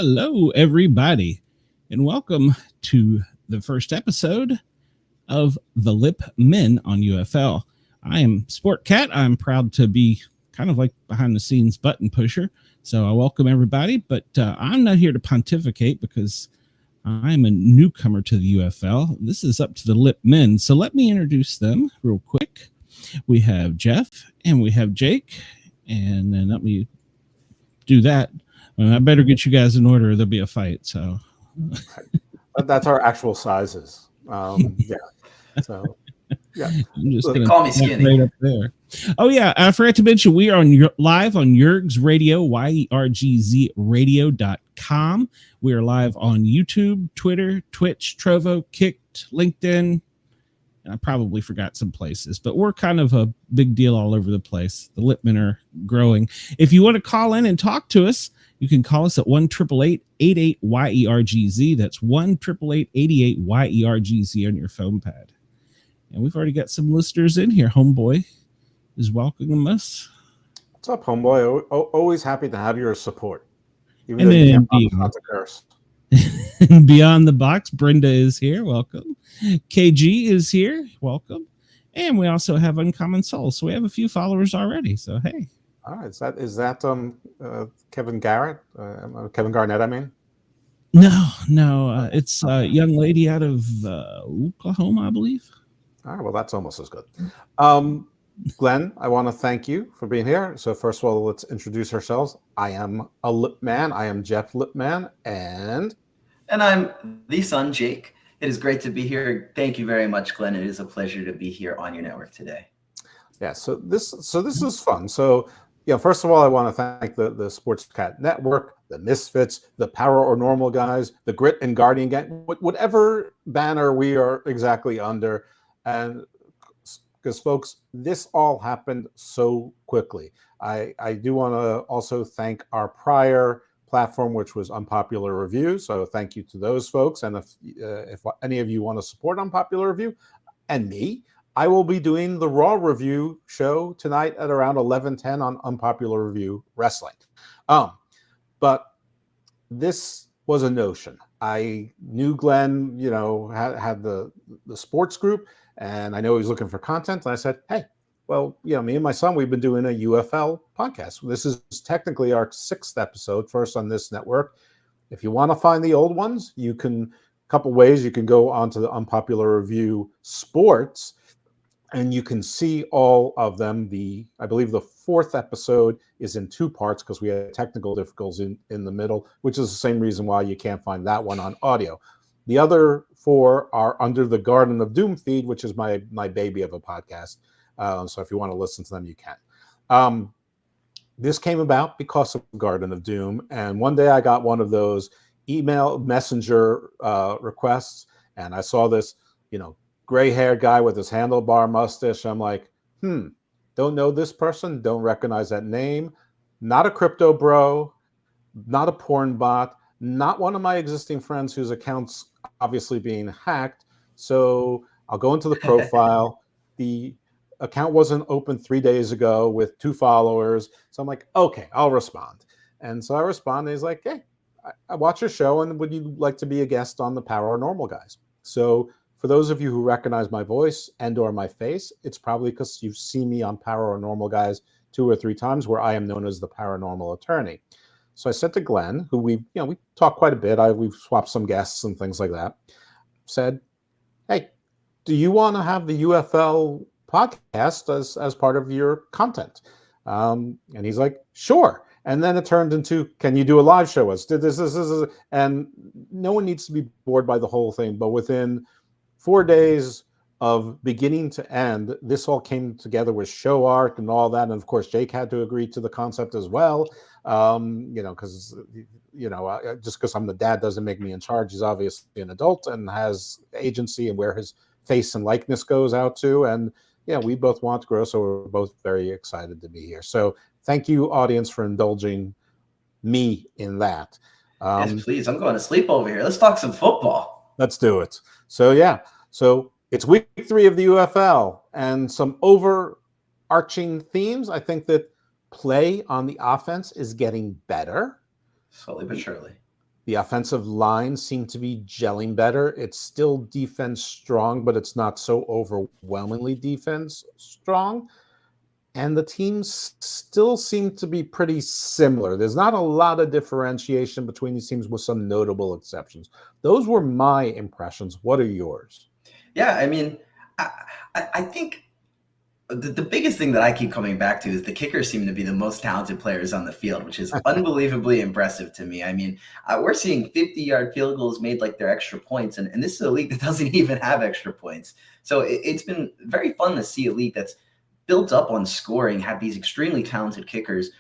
Hello, everybody, and welcome to the first episode of the Lipp Men on UFL. I am Sportcat. I'm proud to be kind of like behind the scenes button pusher. So I welcome everybody, but I'm not here to pontificate because I'm a newcomer to the UFL. This is up to the Lipp Men. So let me introduce them real quick. We have Jeff and we have Jake, and then let me do that. I better get you guys in order. There'll be a fight. So that's our actual sizes. Yeah. So yeah. I'm just gonna call me skinny right up there. Oh yeah, I forgot to mention we are live on Yergz Radio, YERGZradio.com. We are live on YouTube, Twitter, Twitch, Trovo, Kicked, LinkedIn. I probably forgot some places, but we're kind of a big deal all over the place. The Lipp Men are growing. If you want to call in and talk to us, you can call us at 1-888-88-YERGZ. That's 1-888-88-YERGZ on your phone pad. And we've already got some listeners in here. Homeboy is welcoming us. What's up, homeboy? Always happy to have your support. Even though you can't not to curse. Beyond the box, Brenda is here. Welcome. KG is here. Welcome. And we also have Uncommon Soul. So we have a few followers already. So hey. All right. Is that Kevin Garrett? Kevin Garnett, I mean? No. It's a young lady out of Oklahoma, I believe. All right. Well, that's almost as good. Glenn, I want to thank you for being here. So first of all, let's introduce ourselves. I am a Lipp Man. I am Jeff Lipp Man. And I'm the son, Jake. It is great to be here. Thank you very much, Glenn. It is a pleasure to be here on your network today. Yeah. So this is fun. So first of all, I want to thank the Sportscat Network, the Misfits, the Power or Normal guys, the Grit and Guardian gang, whatever banner we are exactly under. And because, folks, this all happened so quickly. I do want to also thank our prior platform, which was Unpopular Review. So thank you to those folks. And if any of you want to support Unpopular Review and me, I will be doing the Raw review show tonight at around 11:10 on Unpopular Review Wrestling. But this was a notion. I knew Glenn, had the sports group, and I know he was looking for content. And I said, hey, well, me and my son, we've been doing a UFL podcast. This is technically our 6th episode, first on this network. If you want to find the old ones, you can, a couple ways, you can go onto the Unpopular Review Sports, and you can see all of them. I believe the 4th episode is in 2 parts because we had technical difficulties in the middle, which is the same reason why you can't find that one on audio. The other 4 are under the Garden of Doom feed, which is my baby of a podcast. So if you want to listen to them, you can. This came about because of Garden of Doom. And one day I got one of those email messenger requests, and I saw this, gray-haired guy with his handlebar mustache. I'm like, don't know this person, don't recognize that name. Not a crypto bro, not a porn bot, not one of my existing friends whose account's obviously being hacked. So I'll go into the profile. The account wasn't open 3 days ago with 2 followers. So I'm like, okay, I'll respond. And so I respond, and he's like, hey, I watch your show, and would you like to be a guest on the Power Normal Guys? So for those of you who recognize my voice and or my face, it's probably because you've seen me on Power Normal Guys 2 or 3 times where I am known as the paranormal attorney. So I said to Glenn, who we talked quite a bit. We've swapped some guests and things like that. Said, hey, do you want to have the UFL podcast as part of your content? And he's like, sure. And then it turned into, can you do a live show? This, and no one needs to be bored by the whole thing. But within 4 days of beginning to end, this all came together with show art and all that. And of course, Jake had to agree to the concept as well. Because, just because I'm the dad doesn't make me in charge. He's obviously an adult and has agency and where his face and likeness goes out to. And we both want to grow. So we're both very excited to be here. So thank you, audience, for indulging me in that. Yes, please. I'm going to sleep over here. Let's talk some football. Let's do it. So it's week 3 of the UFL, and some overarching themes. I think that play on the offense is getting better. Slowly but surely. The offensive line seemed to be gelling better. It's still defense strong, but it's not so overwhelmingly defense strong. And the teams still seem to be pretty similar. There's not a lot of differentiation between these teams with some notable exceptions. Those were my impressions. What are yours? Yeah, I mean, I think the biggest thing that I keep coming back to is the kickers seem to be the most talented players on the field, which is unbelievably impressive to me. I mean, we're seeing 50-yard field goals made like they're extra points, and this is a league that doesn't even have extra points. So it's been very fun to see a league that's built up on scoring, have these extremely talented kickers.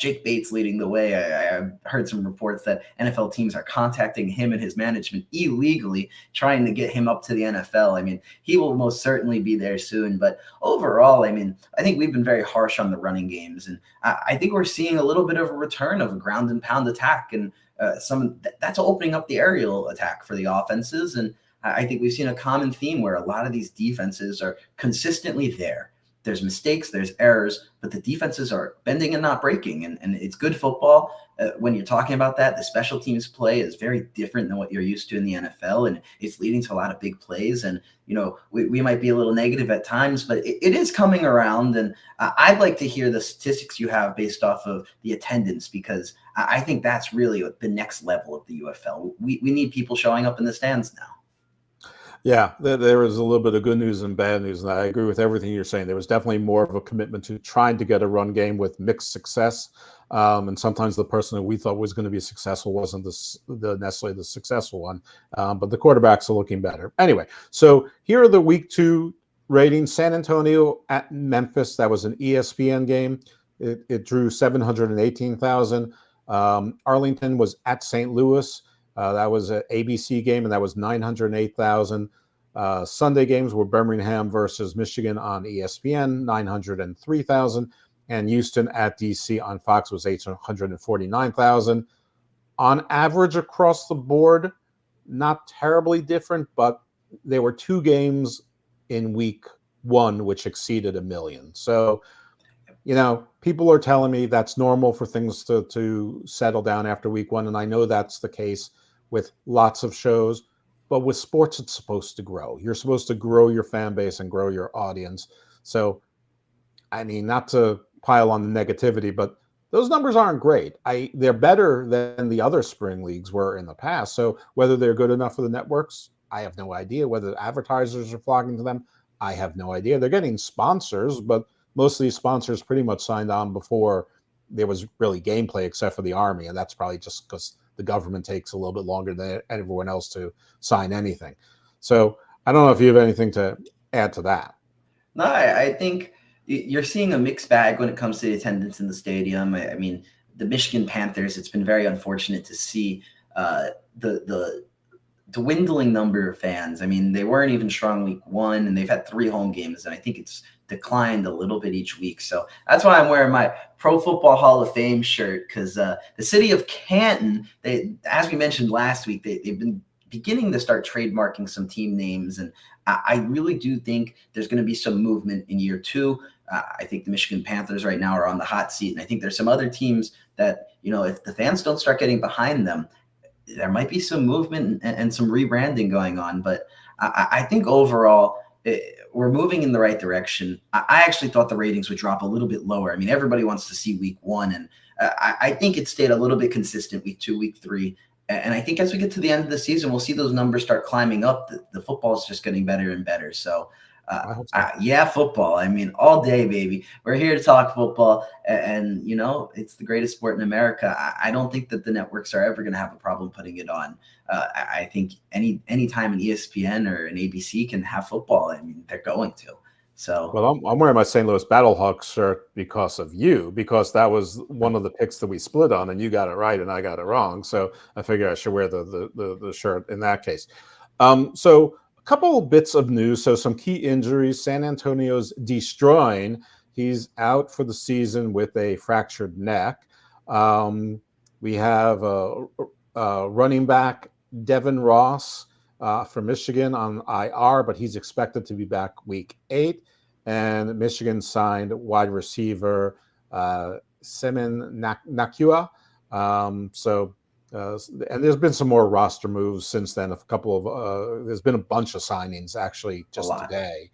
Jake Bates leading the way. I heard some reports that NFL teams are contacting him and his management illegally, trying to get him up to the NFL. I mean, he will most certainly be there soon. But overall, I mean, I think we've been very harsh on the running games. And I think we're seeing a little bit of a return of a ground and pound attack. And that's opening up the aerial attack for the offenses. And I think we've seen a common theme where a lot of these defenses are consistently there. There's mistakes, there's errors, but the defenses are bending and not breaking. And it's good football. When you're talking about that, the special teams play is very different than what you're used to in the NFL. And it's leading to a lot of big plays. And, you know, we might be a little negative at times, but it is coming around. And I'd like to hear the statistics you have based off of the attendance, because I think that's really the next level of the UFL. We need people showing up in the stands now. Yeah, there was a little bit of good news and bad news, and I agree with everything you're saying. There was definitely more of a commitment to trying to get a run game with mixed success, and sometimes the person that we thought was going to be successful wasn't necessarily the successful one, but the quarterbacks are looking better. Anyway, so here are the Week 2 ratings. San Antonio at Memphis, that was an ESPN game. It drew 718,000. Arlington was at St. Louis. That was an ABC game, and that was 908,000. Sunday games were Birmingham versus Michigan on ESPN, 903,000. And Houston at DC on Fox was 849,000. On average across the board, not terribly different, but there were 2 games in Week 1 which exceeded 1 million. So, you know, people are telling me that's normal for things to settle down after Week 1, and I know that's the case with lots of shows, but with sports, it's supposed to grow. You're supposed to grow your fan base and grow your audience. So, I mean, not to pile on the negativity, but those numbers aren't great. They're better than the other spring leagues were in the past. So whether they're good enough for the networks, I have no idea. Whether the advertisers are flocking to them, I have no idea. They're getting sponsors, but most of these sponsors pretty much signed on before there was really gameplay, except for the Army, and that's probably just because the government takes a little bit longer than everyone else to sign anything. So I don't know if you have anything to add to that. No, I think you're seeing a mixed bag when it comes to the attendance in the stadium. I mean, the Michigan Panthers, it's been very unfortunate to see the dwindling number of fans. I mean, they weren't even strong Week 1, and they've had 3 home games, and I think it's declined a little bit each week. So that's why I'm wearing my Pro Football Hall of Fame shirt, because the city of Canton, as we mentioned last week, they've been beginning to start trademarking some team names, and I really do think there's going to be some movement in year 2. I think the Michigan Panthers right now are on the hot seat, and I think there's some other teams that, you know, if the fans don't start getting behind them, there might be some movement and some rebranding going on. But I think overall, we're moving in the right direction. I actually thought the ratings would drop a little bit lower. I mean, everybody wants to see Week 1, and I think it stayed a little bit consistent Week 2, Week 3. And I think as we get to the end of the season, we'll see those numbers start climbing up. The football is just getting better and better. So, yeah, football. I mean, all day, baby. We're here to talk football, and you know, it's the greatest sport in America. I don't think that the networks are ever going to have a problem putting it on. I think any time an ESPN or an ABC can have football, I mean, they're going to. So, well, I'm wearing my St. Louis Battlehawks shirt because of you, because that was one of the picks that we split on, and you got it right and I got it wrong. So I figured I should wear the shirt in that case. So a couple of bits of news. So some key injuries. San Antonio's Destroying. He's out for the season with a fractured neck. We have running back Devin Ross from Michigan on IR, but he's expected to be back Week 8. And Michigan signed wide receiver Semen Nakua. So And there's been some more roster moves since then. There's been a bunch of signings actually just today.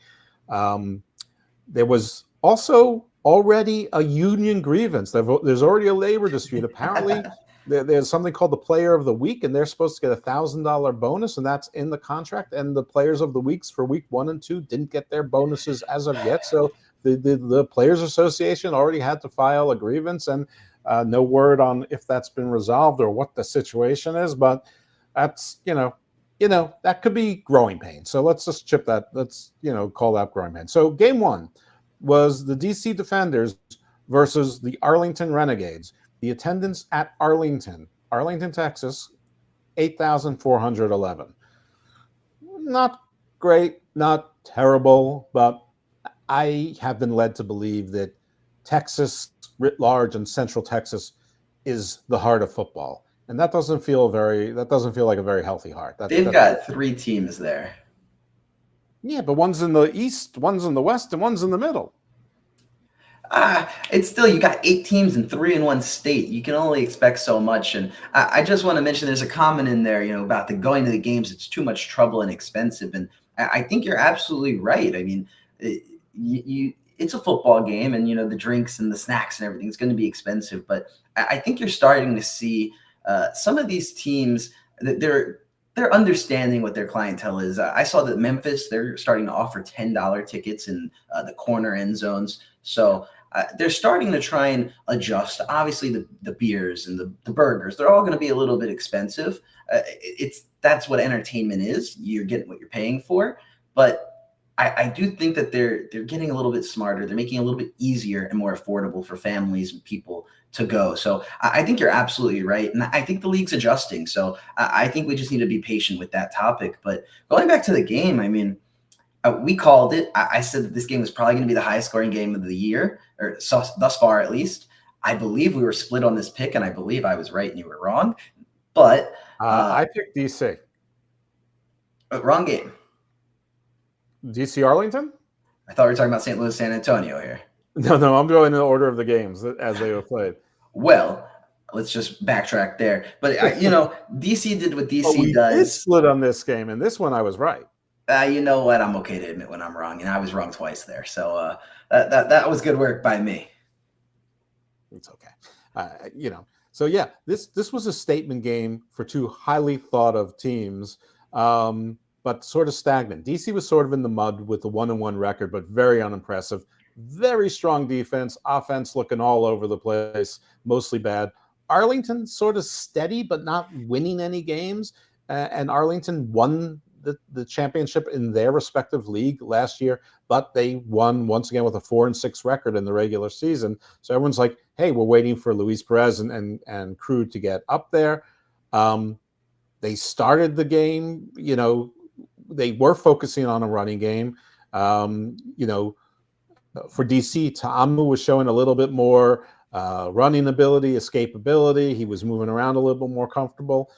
There was also already a union grievance. There's already a labor dispute. Apparently, there's something called the Player of the Week, and they're supposed to get $1,000 bonus, and that's in the contract. And the Players of the Weeks for week 1 and 2 didn't get their bonuses as of yet. So the Players Association already had to file a grievance, and no word on if that's been resolved or what the situation is. But that's that could be growing pain. So let's just chip that. Let's call that growing pain. So game 1 was the DC Defenders versus the Arlington Renegades. The attendance at Arlington, Texas, 8,411. Not great, not terrible, but I have been led to believe that Texas writ large and Central Texas is the heart of football. And that doesn't feel like a very healthy heart. They've got 3 teams there. Yeah, but one's in the east, one's in the west, and one's in the middle. It's still, you got 8 teams and 3 in one state. You can only expect so much. And I just want to mention there's a comment in there, about the going to the games. It's too much trouble and expensive. And I think you're absolutely right. I mean, it's a football game, and the drinks and the snacks and everything is going to be expensive. But I think you're starting to see some of these teams that they're understanding what their clientele is. I saw that Memphis, they're starting to offer $10 tickets in the corner end zones. So they're starting to try and adjust. Obviously, the beers and the burgers, they're all going to be a little bit expensive. That's what entertainment is. You're getting what you're paying for. But I do think that they're getting a little bit smarter. They're making it a little bit easier and more affordable for families and people to go. So I think you're absolutely right. And I think the league's adjusting. So I think we just need to be patient with that topic. But going back to the game, I mean, we called it. I said that this game was probably going to be the highest scoring game of the year, or thus far at least. I believe we were split on this pick, and I believe I was right and you were wrong. But I picked DC. Wrong game. DC Arlington? I thought we were talking about St. Louis, San Antonio here. No, I'm going in the order of the games as they were played. Well, let's just backtrack there. But, DC did what DC does. We split on this game, and this one I was right. You know what? I'm okay to admit when I'm wrong, and I was wrong twice there. So that was good work by me. It's okay. So yeah, this was a statement game for 2 highly thought of teams, but sort of stagnant. DC was sort of in the mud with the 1-1 record, but very unimpressive. Very strong defense, offense looking all over the place, mostly bad. Arlington sort of steady, but not winning any games. And Arlington won the championship in their respective league last year, but they won once again with a 4-6 record in the regular season. So everyone's like, hey, we're waiting for Luis Perez and crew to get up there. They started the game, they were focusing on a running game. For DC, Ta'amu was showing a little bit more running ability, escapability. He was moving around a little bit more comfortable.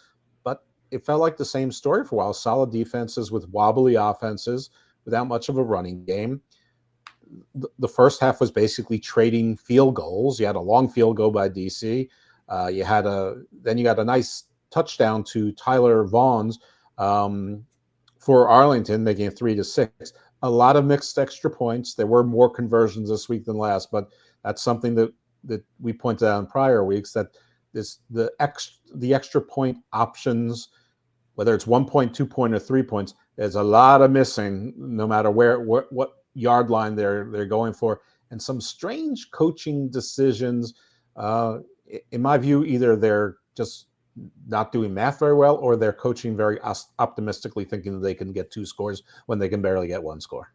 But it felt like the same story for a while. Solid defenses with wobbly offenses without much of a running game. The first half was basically trading field goals. You had a long field goal by DC. Then you got a nice touchdown to Tyler Vaughn's for Arlington, making it 3-6. A lot of mixed extra points. There were more conversions this week than last, but that's something that we pointed out in prior weeks, that the extra point options, whether it's 1 point, 2 point, or 3 points, there's a lot of missing, no matter what yard line they're going for, and some strange coaching decisions. In my view, either they're just not doing math very well, or they're coaching very optimistically, thinking that they can get 2 scores when they can barely get 1 score.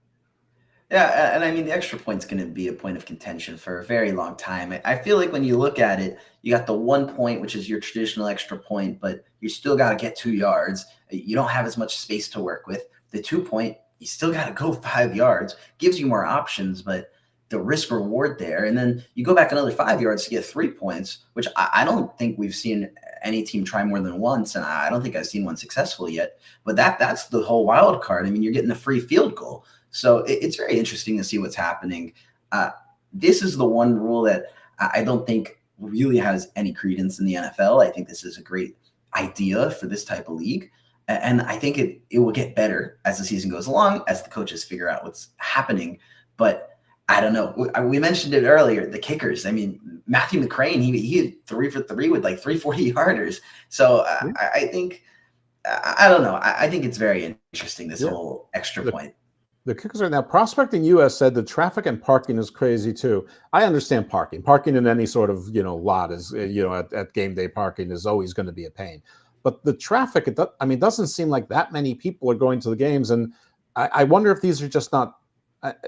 Yeah, and I mean, the extra point's going to be a point of contention for a very long time. I feel like when you look at it, you got the 1 point, which is your traditional extra point, but you still got to get 2 yards. You don't have as much space to work with. The 2 point, you still got to go 5 yards. Gives you more options, but the risk reward there. And then you go back another 5 yards to get 3 points, which I don't think we've seen any team try more than once. And I don't think I've seen one successful yet, but that's the whole wild card. I mean, you're getting a free field goal. So it's very interesting to see what's happening. This is the one rule that I don't think really has any credence in the NFL. I think this is a great idea for this type of league. And I think it will get better as the season goes along, as the coaches figure out what's happening. But I don't know. We mentioned it earlier, the kickers. I mean, Matthew McCrane, he had 3 for 3 with like 340 yarders. So I think, I don't know. I think it's very interesting, this whole extra point. The kickers are now Prospecting US said the traffic and parking is crazy too. I understand parking in any sort of, lot is, at game day parking is always going to be a pain. But the traffic, it doesn't seem like that many people are going to the games. And I wonder if these are just not,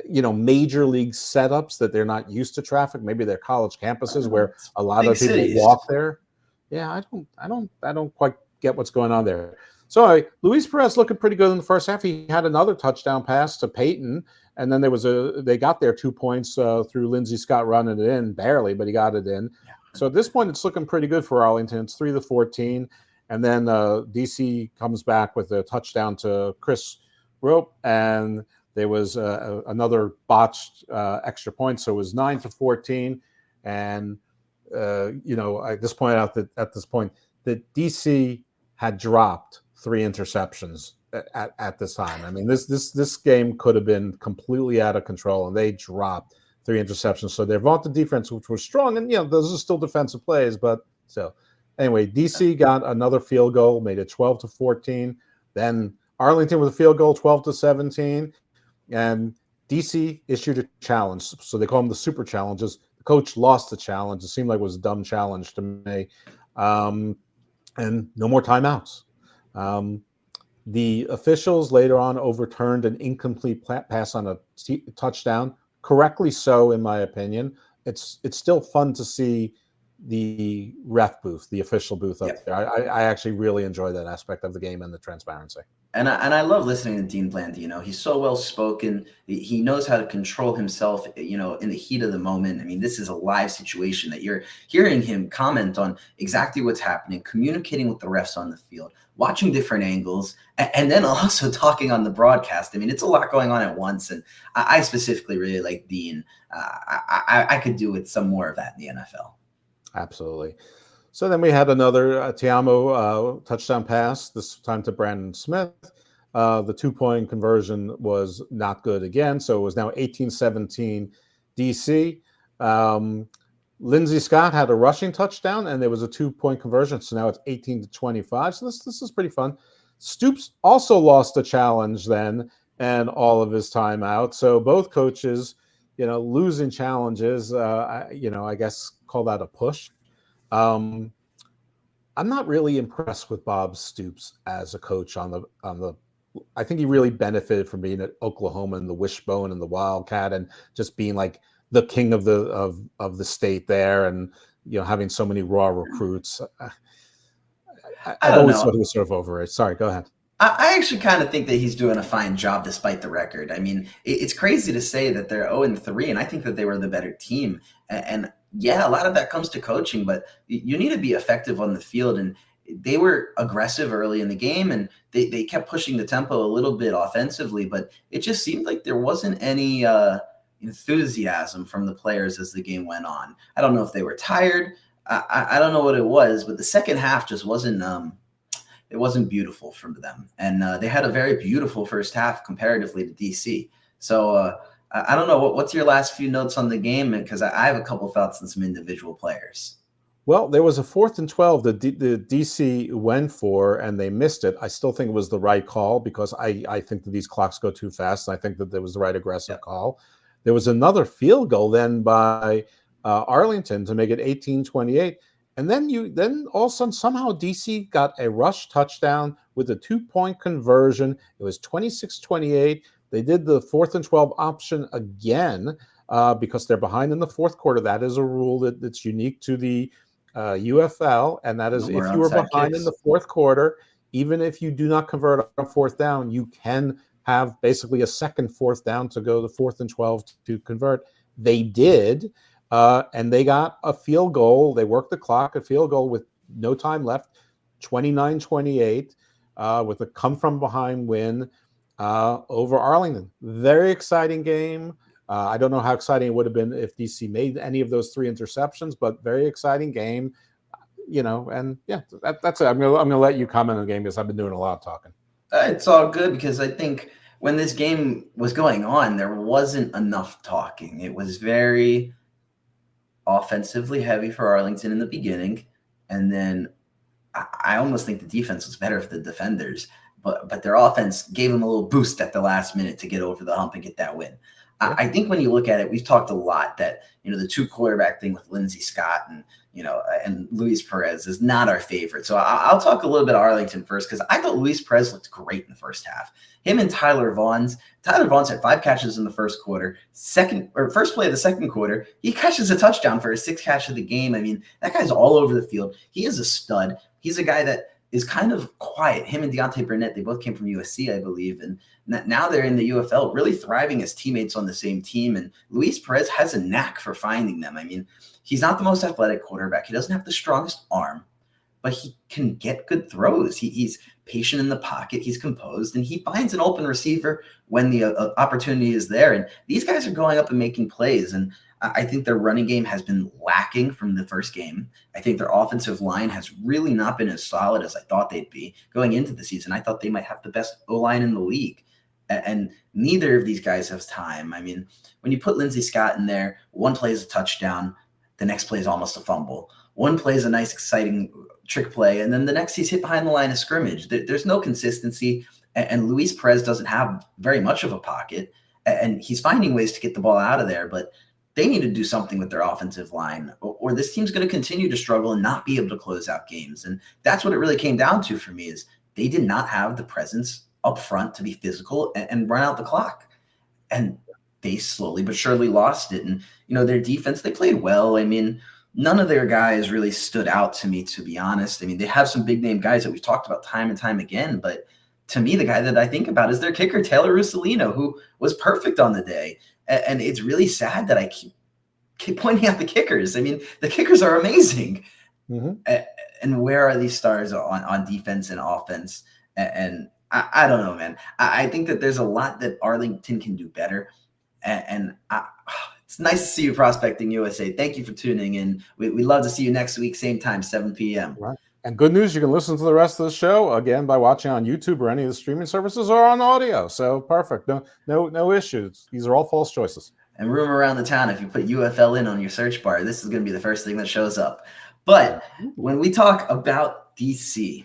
major league setups, that they're not used to traffic. Maybe they're college campuses where a lot of people walk there. Yeah, I don't quite get what's going on there. So Luis Perez looking pretty good in the first half. He had another touchdown pass to Peyton, and then they got their 2 points through Lindsey Scott running it in, barely, but he got it in. Yeah. So at this point, it's looking pretty good for Arlington. It's 3-14, and then DC comes back with a touchdown to Chris Rope, and there was another botched extra point, so it was 9-14, and I just point out that at this point that DC had dropped 3 interceptions at this time. I mean, this game could have been completely out of control, and they dropped 3 interceptions. So their vaunted defense, which was strong, and those are still defensive plays, but so anyway, DC got another field goal, made it 12-14. Then Arlington with a field goal, 12-17, and DC issued a challenge. So they call them the super challenges. The coach lost the challenge. It seemed like it was a dumb challenge to me, and no more timeouts. The officials later on overturned an incomplete pass on a touchdown, correctly so, in my opinion. It's still fun to see the ref booth, the official booth up there. I actually really enjoy that aspect of the game and the transparency. And I love listening to Dean Blanty. He's so well spoken. He knows how to control himself, in the heat of the moment. I mean, this is a live situation that you're hearing him comment on exactly what's happening, communicating with the refs on the field, watching different angles, and then also talking on the broadcast. I mean, it's a lot going on at once. And I specifically really like Dean. I could do with some more of that in the NFL. Absolutely. So then we had another Tiamo touchdown pass, this time to Brandon Smith. The 2-point conversion was not good again, so it was now 18-17 DC. Lindsey Scott had a rushing touchdown, and there was a 2-point conversion, so now it's 18-25. So this is pretty fun. Stoops also lost a challenge then, and all of his time out. So both coaches, losing challenges, I guess call that a push. I'm not really impressed with Bob Stoops as a coach on the. I think he really benefited from being at Oklahoma and the Wishbone and the Wildcat, and just being like the king of the state there, and having so many raw recruits. I've always thought he was sort of over it. Sorry, go ahead. I actually kind of think that he's doing a fine job despite the record. I mean, it's crazy to say that they're 0-3, and I think that they were the better team. And yeah, a lot of that comes to coaching, but you need to be effective on the field. And they were aggressive early in the game, and they kept pushing the tempo a little bit offensively, but it just seemed like there wasn't any enthusiasm from the players as the game went on. I don't know if they were tired. I don't know what it was, but the second half just wasn't it wasn't beautiful for them. And they had a very beautiful first half comparatively to DC. So I don't know. What's your last few notes on the game? Because I have a couple thoughts on some individual players. Well, there was a 4th and 12 that the DC went for, and they missed it. I still think it was the right call, because I think that these clocks go too fast, and I think that there was the right aggressive call. There was another field goal then by Arlington to make it 18-28. And then all of a sudden, somehow DC got a rush touchdown with a 2-point conversion. It was 26-28. They did the 4th and 12 option again because they're behind in the fourth quarter. That is a rule that's unique to the UFL, and that is if you were behind in the fourth quarter, even if you do not convert on 4th down, you can have basically a second 4th down to go to 4th and 12 to convert. They did. And they got a field goal. They worked the clock, a field goal with no time left, 29-28, with a come-from-behind win over Arlington. Very exciting game. I don't know how exciting it would have been if DC made any of those 3 interceptions, but very exciting game. and yeah, that's it. I'm gonna let you comment on the game because I've been doing a lot of talking. It's all good because I think when this game was going on, there wasn't enough talking. It was very offensively heavy for Arlington in the beginning, and then I almost think the defense was better for the defenders, but their offense gave them a little boost at the last minute to get over the hump and get that win. Yeah. I think when you look at it, we've talked a lot that, the 2 quarterback thing with Lindsey Scott and Luis Perez is not our favorite. So I'll talk a little bit of Arlington first because I thought Luis Perez looked great in the first half. Him and Tyler Vaughn's had 5 catches in the first quarter. First play of the second quarter, he catches a touchdown for his 6th catch of the game. I mean, that guy's all over the field. He is a stud. He's a guy that is kind of quiet. Him and Deontay Burnett, they both came from USC, I believe. And now they're in the UFL, really thriving as teammates on the same team. And Luis Perez has a knack for finding them. I mean, he's not the most athletic quarterback. He doesn't have the strongest arm, but he can get good throws. He's patient in the pocket. He's composed, and he finds an open receiver when the opportunity is there. And these guys are going up and making plays. And I think their running game has been lacking from the first game. I think their offensive line has really not been as solid as I thought they'd be going into the season. I thought they might have the best O-line in the league. And neither of these guys has time. I mean, when you put Lindsey Scott in there, one play is a touchdown, the next play is almost a fumble. One play is a nice, exciting trick play, and then the next he's hit behind the line of scrimmage. There's no consistency, and Luis Perez doesn't have very much of a pocket, and he's finding ways to get the ball out of there, but they need to do something with their offensive line, or this team's going to continue to struggle and not be able to close out games. And that's what it really came down to for me is they did not have the presence up front to be physical and run out the clock. And they slowly but surely lost it. And, their defense, they played well. I mean, none of their guys really stood out to me, to be honest. I mean, they have some big name guys that we've talked about time and time again, but to me, the guy that I think about is their kicker, Taylor Russolino, who was perfect on the day. And it's really sad that I keep pointing out the kickers. I mean, the kickers are amazing. Mm-hmm. And where are these stars on defense and offense? And I don't know, man. I think that there's a lot that Arlington can do better. And it's nice to see you prospecting USA. Thank you for tuning in. We'd love to see you next week, same time, 7 p.m. Right. And good news, you can listen to the rest of the show, again, by watching on YouTube or any of the streaming services or on audio. So perfect. No issues. These are all false choices. And rumor around the town, if you put UFL in on your search bar, this is going to be the first thing that shows up. But when we talk about DC,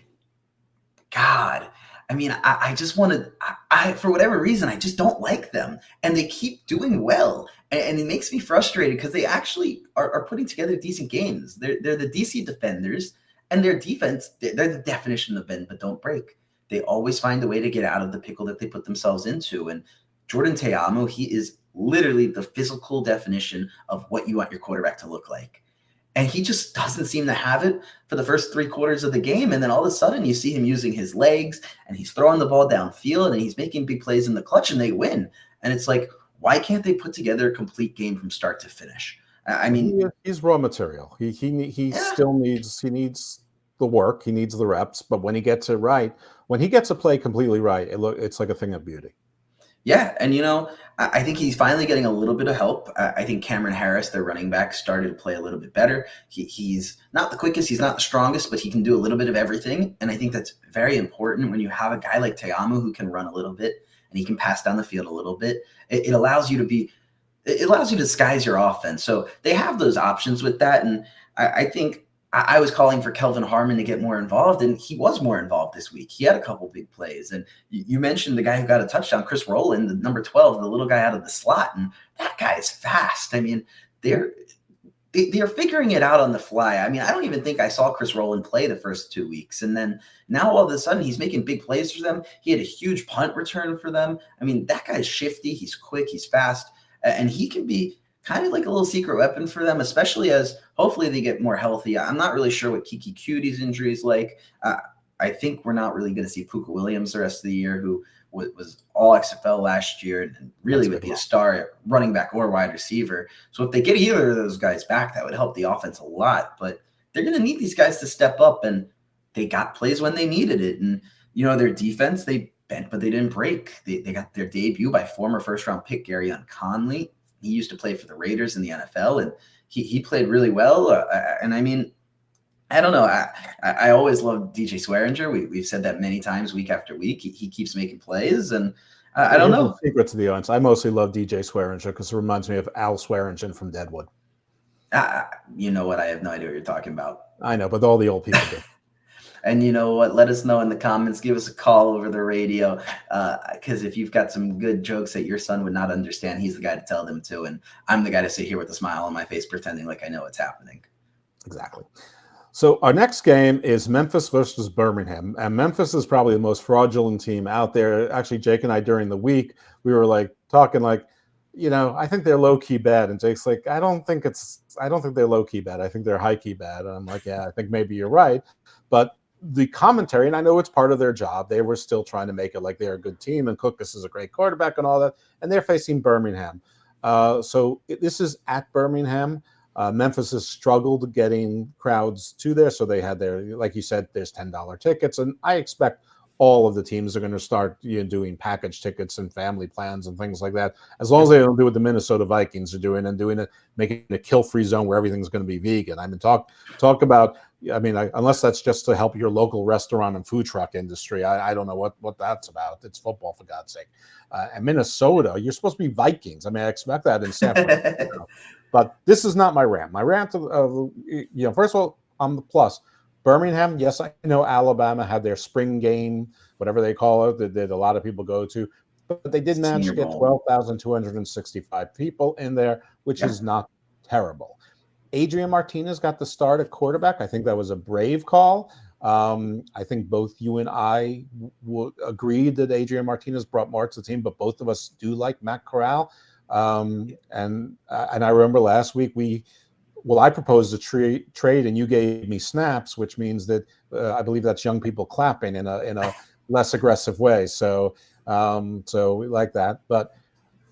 God, I mean, I just want to, for whatever reason, I just don't like them. And they keep doing well. And it makes me frustrated because they actually are putting together decent games. They're the DC Defenders. And their defense, they're the definition of bend but don't break. They always find a way to get out of the pickle that they put themselves into. And Jordan Te'amu, he is literally the physical definition of what you want your quarterback to look like. And he just doesn't seem to have it for the first 3 quarters of the game. And then all of a sudden you see him using his legs and he's throwing the ball downfield and he's making big plays in the clutch and they win. And it's like, why can't they put together a complete game from start to finish? I mean, he's raw material. He still needs the work. He needs the reps. But when he gets it right, when he gets a play completely right, it's like a thing of beauty. Yeah, and I think he's finally getting a little bit of help. I think Cameron Harris, their running back, started to play a little bit better. He's not the quickest, he's not the strongest, but he can do a little bit of everything. And I think that's very important when you have a guy like Te'amu who can run a little bit and he can pass down the field a little bit. It allows you to disguise your offense. So they have those options with that. And I think I was calling for Kelvin Harmon to get more involved, and he was more involved this week. He had a couple big plays. And you mentioned the guy who got a touchdown, Chris Rowland, the number 12, the little guy out of the slot. And that guy is fast. I mean, they're figuring it out on the fly. I mean, I don't even think I saw Chris Rowland play the first 2 weeks. And then now all of a sudden he's making big plays for them. He had a huge punt return for them. I mean, that guy's shifty. He's quick. He's fast. And he can be kind of like a little secret weapon for them, especially as hopefully they get more healthy. I'm not really sure what Kiki Cutie's injury is like. I think we're not really going to see Puka Williams the rest of the year, who was all XFL last year and really would be a star running back or wide receiver. So if they get either of those guys back, that would help the offense a lot. But they're going to need these guys to step up, and they got plays when they needed it. And, their defense, they bent, but they didn't break. They got their debut by former first-round pick Garyon Conley. He used to play for the Raiders in the NFL, and he played really well. And I mean, I don't know. I always loved DJ Swearinger. We've said that many times, week after week. He keeps making plays, and I don't know. Secret to the audience. I mostly love DJ Swearinger because it reminds me of Al Swearingen from Deadwood. You know what? I have no idea what you're talking about. I know, but all the old people do. And you know what? Let us know in the comments. Give us a call over the radio, because if you've got some good jokes that your son would not understand, he's the guy to tell them to. And I'm the guy to sit here with a smile on my face pretending like I know what's happening. Exactly. So our next game is Memphis versus Birmingham. And Memphis is probably the most fraudulent team out there. Actually, Jake and I, during the week, we were like talking like, I think they're low-key bad. And Jake's like, I don't think they're low-key bad. I think they're high-key bad. And I'm like, yeah, I think maybe you're right. But the commentary, and I know it's part of their job, they were still trying to make it like they're a good team, and Cookus is a great quarterback and all that, and they're facing Birmingham. So this is at Birmingham. Memphis has struggled getting crowds to there, so they had their, like you said, there's $10 tickets, and I expect all of the teams are going to start doing package tickets and family plans and things like that, as long as they don't do what the Minnesota Vikings are doing and doing it, making a kill-free zone where everything's going to be vegan. I mean, talk about, unless that's just to help your local restaurant and food truck industry, I don't know what that's about. It's football, for God's sake. And Minnesota, you're supposed to be Vikings. I mean, I expect that in San Francisco. But this is not my rant. My rant first of all, on the plus, Birmingham, yes, I know Alabama had their spring game, whatever they call it, that a lot of people go to, but they did manage to get 12,265 people in there, which is not terrible. Adrian Martinez got the start at quarterback. I think that was a brave call. I think both you and I agreed that Adrian Martinez brought more to the team, but both of us do like Matt Corral. And I remember last week I proposed a trade and you gave me snaps, which means that I believe that's young people clapping in a less aggressive way. So we like that. But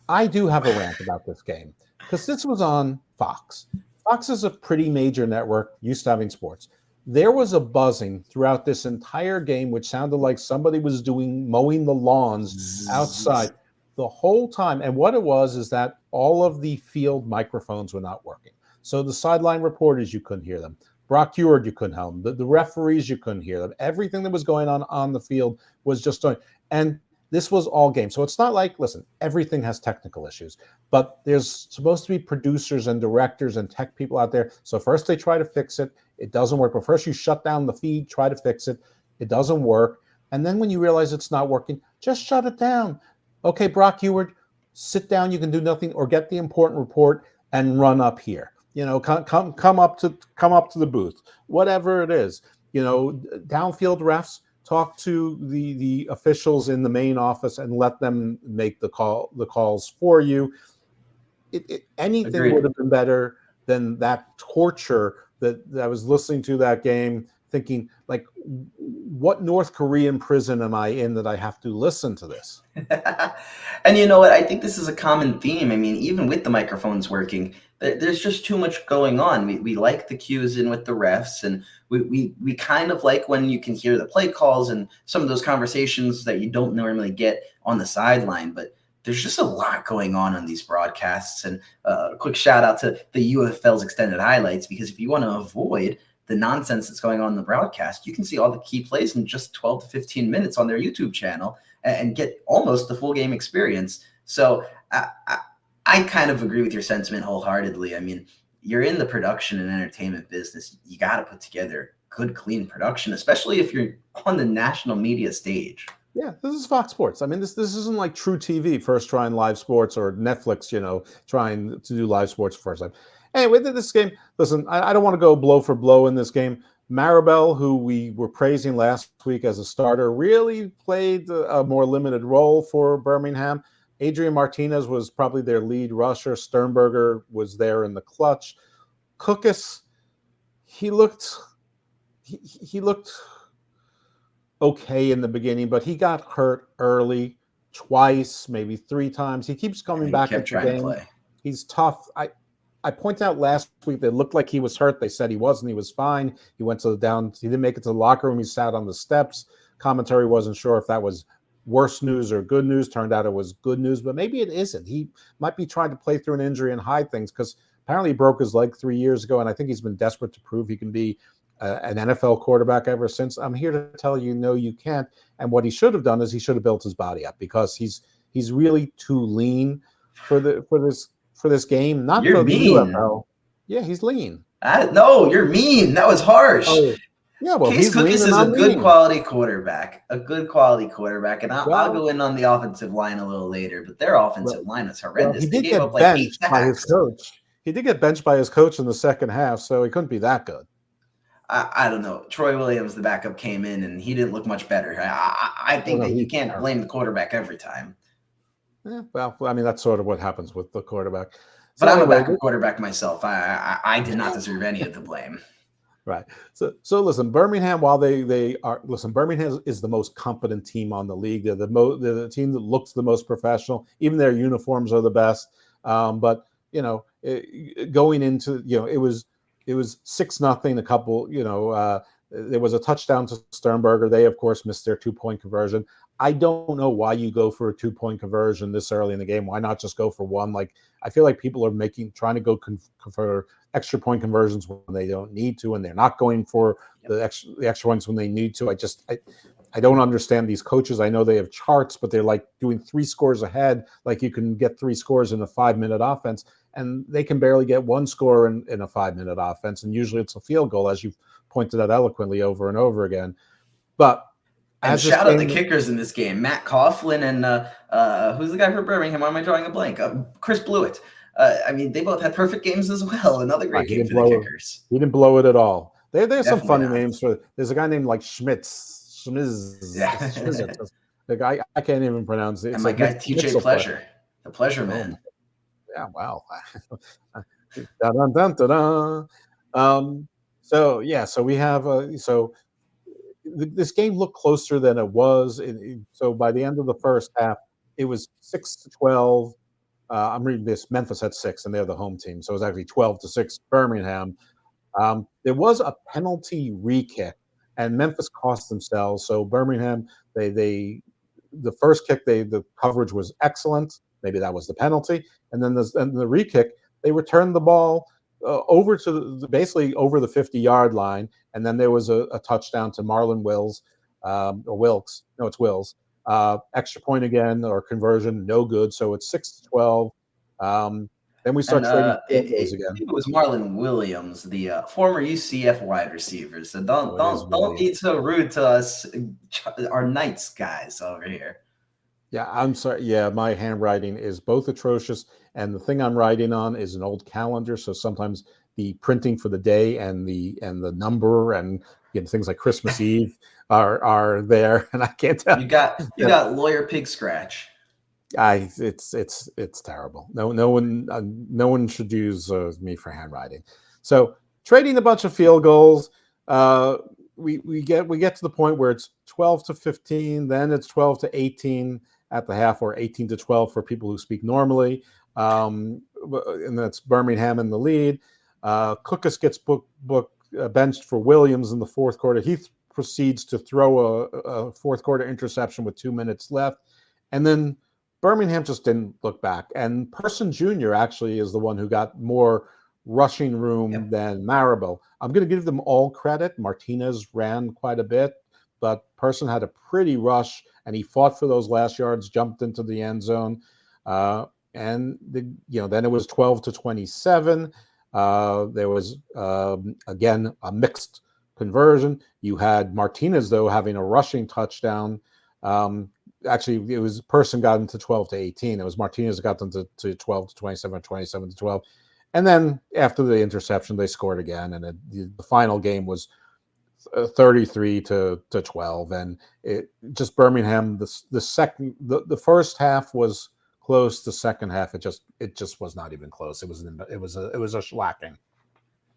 I do have a rant about this game because this was on Fox. Fox is a pretty major network used to having sports. There was a buzzing throughout this entire game, which sounded like somebody was mowing the lawns outside the whole time. And what it was is that all of the field microphones were not working. So the sideline reporters, you couldn't hear them. Brock Eward, you couldn't hear them. The referees, you couldn't hear them. Everything that was going on the field was just going. And this was all game. So it's not like, listen, everything has technical issues. But there's supposed to be producers and directors and tech people out there. So first they try to fix it. It doesn't work. But first you shut down the feed, try to fix it. It doesn't work. And then when you realize it's not working, just shut it down. Okay, Brock Eward, sit down. You can do nothing, or get the important report and run up here. Come up to the booth, whatever it is. Downfield refs, talk to the officials in the main office and let them make the calls for you. Anything Agreed. would have been better than that torture that I was listening to that game, thinking like, what North Korean prison am I in that I have to listen to this? And you know what? I think this is a common theme. I mean, even with the microphones working, there's just too much going on. We like the cues in with the refs, and we kind of like when you can hear the play calls and some of those conversations that you don't normally get on the sideline. But there's just a lot going on these broadcasts. And a quick shout out to the UFL's extended highlights, because if you want to avoid the nonsense that's going on in the broadcast, you can see all the key plays in just 12 to 15 minutes on their YouTube channel and get almost the full game experience. So I kind of agree with your sentiment wholeheartedly. I mean, you're in the production and entertainment business. You got to put together good, clean production, especially if you're on the national media stage. Yeah, this is Fox Sports. I mean, this isn't like True TV first trying live sports, or Netflix, trying to do live sports first time. Anyway, this game, listen, I don't want to go blow for blow in this game. Maribel, who we were praising last week as a starter, really played a more limited role for Birmingham. Adrian Martinez was probably their lead rusher. Sternberger was there in the clutch. Cookus, he looked okay in the beginning, but he got hurt early twice, maybe 3 times. He keeps coming back into the game. He's tough. I pointed out last week that it looked like he was hurt. They said he wasn't. He was fine. He went to he didn't make it to the locker room. He sat on the steps. Commentary wasn't sure if that was worse news or good news. Turned out it was good news, but maybe it isn't. He might be trying to play through an injury and hide things, because apparently he broke his leg 3 years ago, and I think he's been desperate to prove he can be an NFL quarterback ever since. I'm here to tell you, no, you can't. And what he should have done is he should have built his body up, because he's really too lean for this game. Not You're for the mean. UFL. Yeah, he's lean. No, you're mean. That was harsh. Oh, yeah, well, Case he's lean Cookus and is a I'm good lean. quality quarterback. And I'll Well, go in on the offensive line a little later, but their offensive line was horrendous. he They did gave get up like 8 benched by his sacks. coach. He did get benched by his coach in the second half, so he couldn't be that good. I don't know. Troy Williams, the backup, came in and he didn't look much better. I think that you can't blame the quarterback every time. Yeah, well, I mean, that's sort of what happens with the quarterback. But I'm a backup quarterback myself. I did not deserve any of the blame. Right. So listen, Birmingham, while Birmingham is the most competent team on the league. They're the team that looks the most professional. Even their uniforms are the best. But going into it was 6-0. A couple, there was a touchdown to Sternberger. They of course missed their 2-point conversion. I don't know why you go for a 2-point conversion this early in the game. Why not just go for one? Like, I feel like people are trying to go for extra point conversions when they don't need to, and they're not going for the extra ones when they need to. I don't understand these coaches. I know they have charts, but they're like doing 3 scores ahead. Like, you can get 3 scores in a 5-minute offense, and they can barely get 1 score in a 5-minute offense. And usually it's a field goal, as you've pointed out eloquently over and over again. But and shout out the kickers in this game, Matt Coughlin and who's the guy for Birmingham? Why am I drawing a blank? Chris Blewett. I mean, they both had perfect games as well. Another great game for the kickers. He didn't blow it at all. They have some funny names for. There's a guy named like Schmitz. The guy I can't even pronounce it. It's and my guy TJ Pleasure, the Pleasure Man. Yeah, wow. Dun, dun, dun, dun. So we have this game looked closer than it was. So by the end of the first half, it was 6-12. I'm reading this. Memphis had 6, and they're the home team, so it was actually 12-6 Birmingham. There was a penalty re-kick, and Memphis cost themselves. So Birmingham, the first kick, the coverage was excellent. Maybe that was the penalty, and then the re-kick, they returned the ball over to basically over the 50-yard line, and then there was a touchdown to Marlon Wills or Wilkes. No, it's Wills. Extra point again, or conversion, no good. So it's 6-12. Then we start trading again. It was Marlon Williams, the former UCF wide receiver. So don't be so rude to us, our Knights guys over here. Yeah, I'm sorry. Yeah, my handwriting is both atrocious, and the thing I'm writing on is an old calendar. So sometimes the printing for the day and the number and things like Christmas Eve are there, and I can't tell. You got lawyer pig scratch. It's terrible. No one should use me for handwriting. So trading a bunch of field goals. We get to the point where it's 12-15, then it's 12-18 at the half, or 18-12 for people who speak normally. And that's Birmingham in the lead. Cookus gets benched for Williams in the fourth quarter. He proceeds to throw a fourth quarter interception with 2 minutes left. And then Birmingham just didn't look back. And Person Jr. actually is the one who got more rushing room than Marable. I'm going to give them all credit. Martinez ran quite a bit, but Person had a pretty rush, and he fought for those last yards, jumped into the end zone. And then it was 12-27. There was, again, a mixed conversion. You had Martinez, though, having a rushing touchdown. Actually, it was Person got into 12-18. It was Martinez that got them to 12-27, 27-12. And then after the interception, they scored again. And the final game was 33-12. And it just Birmingham, the first half was close. The second half, it just was not even close. It was a shellacking.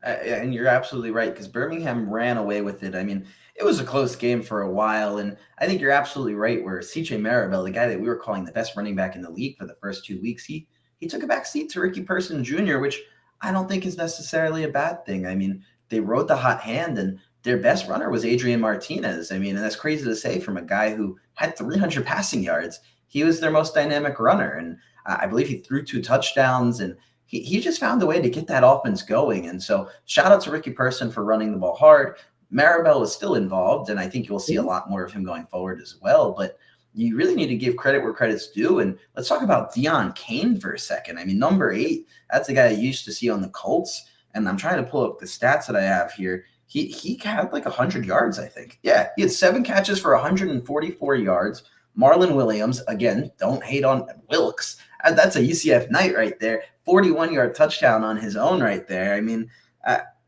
And you're absolutely right, because Birmingham ran away with it. I mean, it was a close game for a while, and I think you're absolutely right. Where CJ Marable, the guy that we were calling the best running back in the league for the first 2 weeks, he took a back seat to Ricky Person Jr., which I don't think is necessarily a bad thing. I mean, they rode the hot hand, and their best runner was Adrian Martinez. I mean, and that's crazy to say from a guy who had 300 passing yards. He was their most dynamic runner, and I believe he threw 2 touchdowns, and he just found a way to get that offense going. And so shout out to Ricky Person for running the ball hard. Maribel is still involved, and I think you'll see a lot more of him going forward as well. But you really need to give credit where credit's due. And let's talk about Deion Kane for a second. I mean, number 8, that's the guy I used to see on the Colts. And I'm trying to pull up the stats that I have here. He had like 100 yards, I think. Yeah, he had 7 catches for 144 yards. Marlon Williams, again, don't hate on Wilkes. That's a UCF night right there. 41-yard touchdown on his own right there. I mean,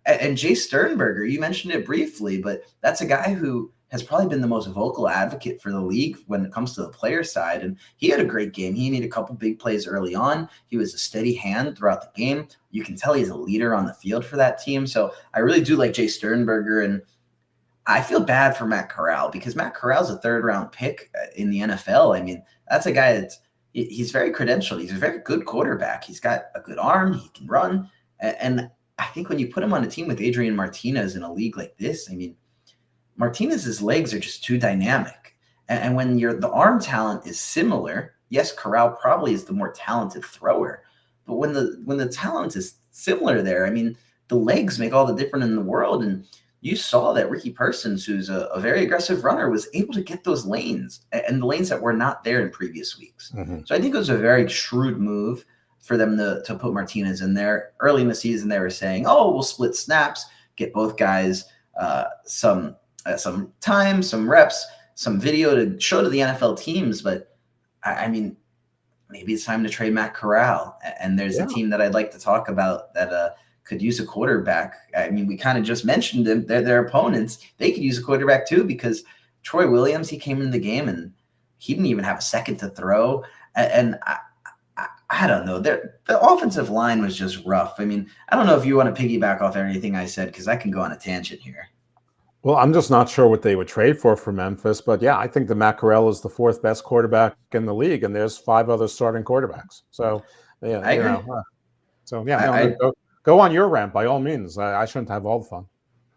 and Jay Sternberger, you mentioned it briefly, but that's a guy who has probably been the most vocal advocate for the league when it comes to the player side. And he had a great game. He made a couple big plays early on. He was a steady hand throughout the game. You can tell he's a leader on the field for that team. So I really do like Jay Sternberger. And I feel bad for Matt Corral because Matt Corral's a 3rd-round pick in the NFL. I mean, that's a guy he's very credentialed. He's a very good quarterback. He's got a good arm. He can run. And I think when you put him on a team with Adrian Martinez in a league like this, I mean, Martinez's legs are just too dynamic. And when the arm talent is similar, yes, Corral probably is the more talented thrower. But when the talent is similar there, I mean, the legs make all the difference in the world. And you saw that Ricky Persons, who's a very aggressive runner, was able to get those lanes and the lanes that were not there in previous weeks. Mm-hmm. So I think it was a very shrewd move for them to put Martinez in there. Early in the season, they were saying, oh, we'll split snaps, get both guys some time, some reps, some video to show to the NFL teams. But I mean, maybe it's time to trade Matt Corral. And there's a team that I'd like to talk about that could use a quarterback. I mean, we kind of just mentioned them. Their opponents. They could use a quarterback too, because Troy Williams, he came into the game and he didn't even have a second to throw. And I don't know. The offensive line was just rough. I mean, I don't know if you want to piggyback off anything I said, because I can go on a tangent here. Well, I'm just not sure what they would trade for Memphis. But, yeah, I think the Matt Corral is the 4th best quarterback in the league, and there's 5 other starting quarterbacks. So, yeah, I agree. Go on your rant by all means. I shouldn't have all the fun.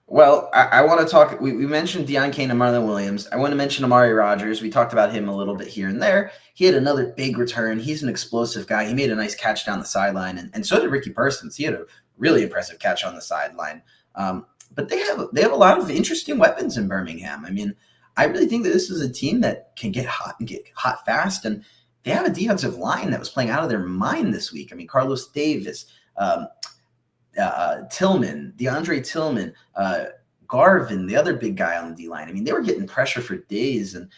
Well, I want to talk. We mentioned Deion Kane and Marlon Williams. I want to mention Amari Rogers. We talked about him a little bit here and there. He had another big return. He's an explosive guy. He made a nice catch down the sideline, and so did Ricky Persons. He had a really impressive catch on the sideline. But they have a lot of interesting weapons in Birmingham. I mean, I really think that this is a team that can get hot fast, and they have a defensive line that was playing out of their mind this week. I mean, Carlos Davis, Tillman, DeAndre Tillman, Garvin, the other big guy on the D-line. I mean, they were getting pressure for days, and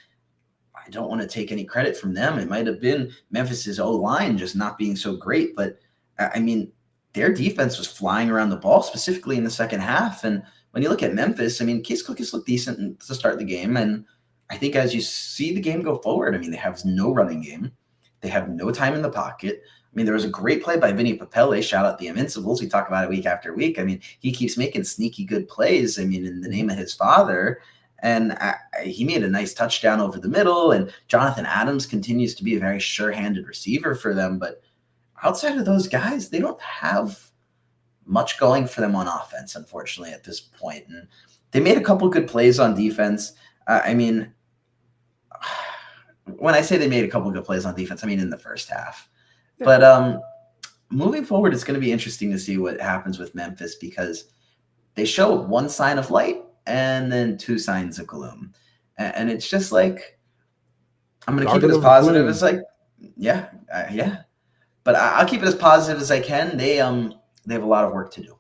I don't want to take any credit from them. It might have been Memphis's O-line just not being so great, but I mean, their defense was flying around the ball, specifically in the second half. And when you look at Memphis, I mean, Case Cookus looked decent to start the game. And I think as you see the game go forward, I mean, they have no running game. They have no time in the pocket. I mean, there was a great play by Vinny Papele. Shout out the Invincibles. We talk about it week after week. I mean, he keeps making sneaky good plays, I mean, in the name of his father. And he made a nice touchdown over the middle. And Jonathan Adams continues to be a very sure-handed receiver for them. But outside of those guys, they don't have much going for them on offense, unfortunately, at this point. And they made a couple good plays on defense. I mean, when I say they made a couple good plays on defense, I mean in the first half. Yeah. But moving forward, it's going to be interesting to see what happens with Memphis, because they show 1 sign of light and then 2 signs of gloom. And it's just like, I'm going to keep it as positive as yeah. But I'll keep it as positive as I can. They have a lot of work to do.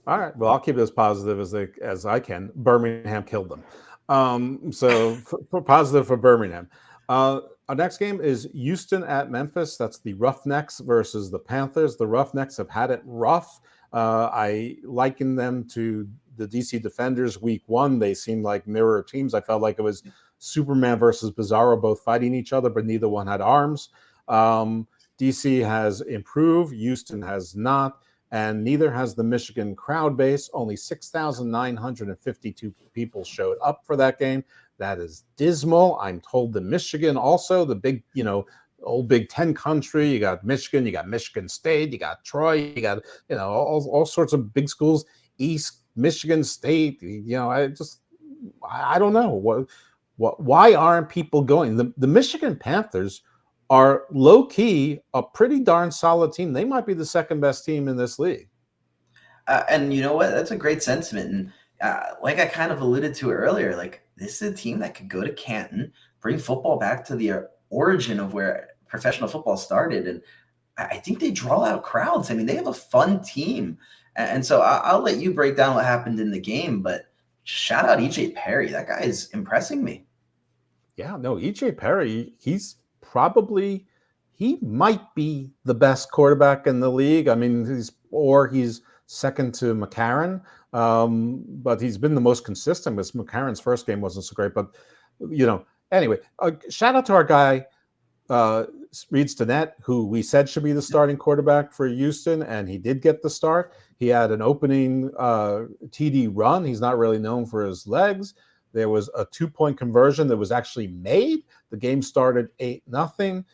All right. Well, I'll keep it as positive as I can. Birmingham killed them. So for positive for Birmingham. Our next game is Houston at Memphis. That's the Roughnecks versus the Panthers. The Roughnecks have had it rough. I liken them to the DC Defenders week 1. They seemed like mirror teams. I felt like it was Superman versus Bizarro, both fighting each other, but neither one had arms. DC has improved. Houston has not. And neither has the Michigan crowd base. Only 6,952 people showed up for that game. That is dismal. I'm told that Michigan also, the big, old Big Ten country. You got Michigan, you got Michigan State, you got Troy, you got, all sorts of big schools. East Michigan State. I don't know why aren't people going? The Michigan Panthers are low-key a pretty darn solid team. They might be the second best team in this league. And you know what? That's a great sentiment. And like I kind of alluded to earlier, like this is a team that could go to Canton, bring football back to the origin of where professional football started. And I think they draw out crowds. I mean, they have a fun team. And so I'll let you break down what happened in the game, but shout out EJ Perry. That guy is impressing me. Yeah, no, EJ Perry, he might be the best quarterback in the league. I mean, he's second to McCarron, but he's been the most consistent. Because McCarron's first game wasn't so great, but anyway, shout out to our guy Reed Stinnett, who we said should be the starting quarterback for Houston, and he did get the start. He had an opening TD run. He's not really known for his legs. There was a 2-point conversion that was actually made. The game started 8-0.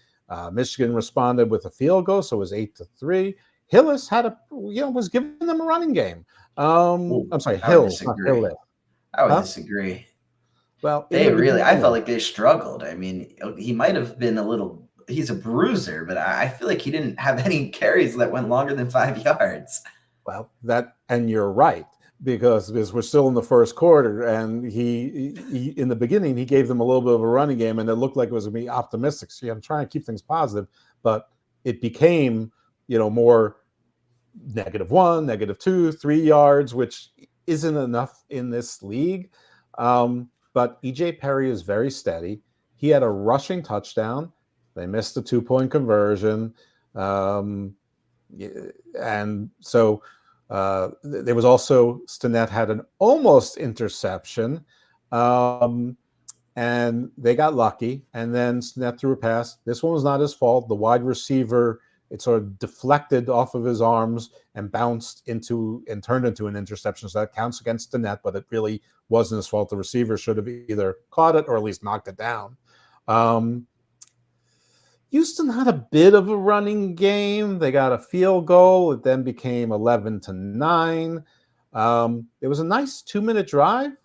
Michigan responded with a field goal, so it was 8-3. Hillis was giving them a running game. I'm sorry, Hills, not Hillis. I would disagree. Well, I felt like they struggled. I mean, he might have been he's a bruiser, but I feel like he didn't have any carries that went longer than 5 yards. Well, and you're right, because we're still in the first quarter, and he in the beginning, he gave them a little bit of a running game, and it looked like it was going to be optimistic. So I'm trying to keep things positive, but it became, more -1, -2, 3 yards, which isn't enough in this league. But EJ Perry is very steady. He had a rushing touchdown. They missed a 2-point conversion. And so there was also Stinnett had an almost interception. And they got lucky. And then Stinnett threw a pass. This one was not his fault. The wide receiver, it sort of deflected off of his arms and bounced and turned into an interception. So that counts against Stinnett, but it really wasn't his fault. The receiver should have either caught it or at least knocked it down. Houston had a bit of a running game. They got a field goal. It then became 11-9. It was a nice 2-minute drive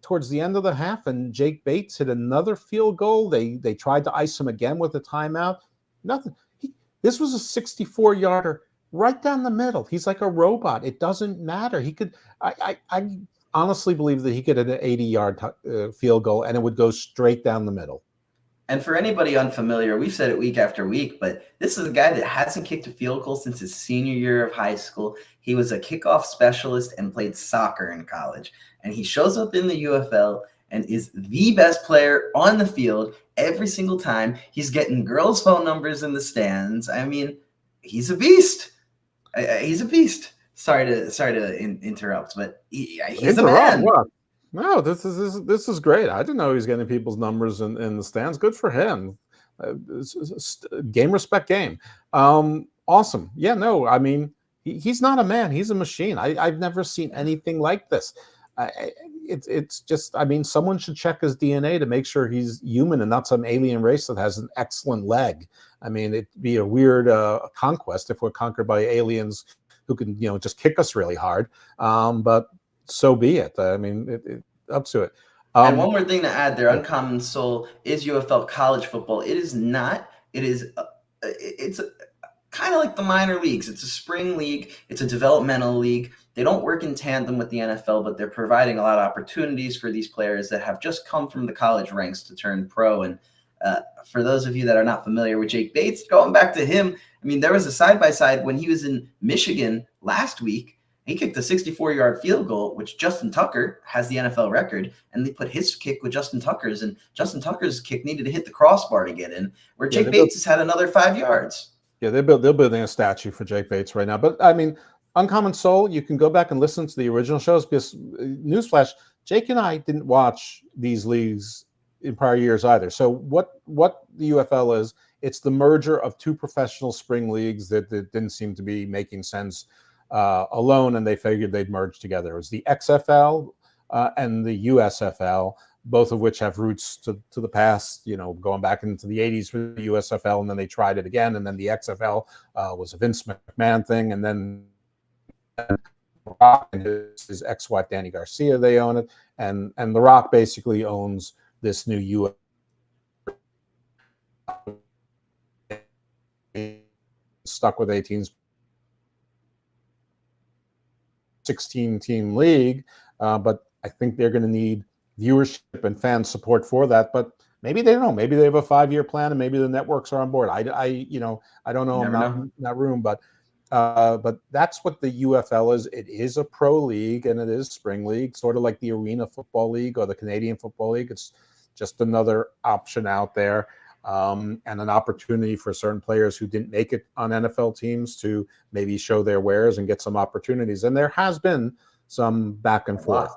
towards the end of the half, and Jake Bates hit another field goal. They tried to ice him again with a timeout. Nothing. This was a 64-yarder right down the middle. He's like a robot. It doesn't matter. He could. I honestly believe that he could hit an 80-yard field goal, and it would go straight down the middle. And for anybody unfamiliar, we've said it week after week, but this is a guy that hasn't kicked a field goal since his senior year of high school. He was a kickoff specialist and played soccer in college. And he shows up in the UFL and is the best player on the field every single time. He's getting girls' phone numbers in the stands. I mean, he's a beast. He's a beast. Sorry to interrupt, but he's a man. What? No, this is great. I didn't know he was getting people's numbers in the stands. Good for him. Game respect game. Awesome. Yeah, no, I mean, he's not a man. He's a machine. I've never seen anything like this. It's just, I mean, someone should check his DNA to make sure he's human and not some alien race that has an excellent leg. I mean, it'd be a weird conquest if we're conquered by aliens who can, just kick us really hard. But so be it. I mean, up to it. And one more thing to add there, Uncommon Soul is UFL college football. It is not. It's kind of like the minor leagues. It's a spring league. It's a developmental league. They don't work in tandem with the NFL, but they're providing a lot of opportunities for these players that have just come from the college ranks to turn pro. And for those of you that are not familiar with Jake Bates, going back to him, I mean, there was a side-by-side when he was in Michigan last week. He kicked a 64-yard field goal, which Justin Tucker has the NFL record, and they put his kick with Justin Tucker's, and Justin Tucker's kick needed to hit the crossbar to get in, where Jake Bates has had another 5 yards. Yeah, they're building a statue for Jake Bates right now. But, I mean, Uncommon Soul, you can go back and listen to the original shows, because, newsflash, Jake and I didn't watch these leagues in prior years either. So what the UFL is, it's the merger of two professional spring leagues that didn't seem to be making sense alone, and they figured they'd merge together. It was the XFL and the USFL, both of which have roots to the past, going back into the 80s with the USFL, and then they tried it again, and then the XFL was a Vince McMahon thing, and then Rock and his ex-wife Danny Garcia, they own it, and The Rock basically owns this new stuck with 18 16-team league, but I think they're going to need viewership and fan support for that. But maybe they don't. Maybe they have a 5-year plan, and maybe the networks are on board. I don't know. I'm not in that room, but that's what the UFL is. It is a pro league, and it is spring league, sort of like the Arena Football League or the Canadian Football League. It's just another option out there. And an opportunity for certain players who didn't make it on NFL teams to maybe show their wares and get some opportunities. And there has been some back and forth.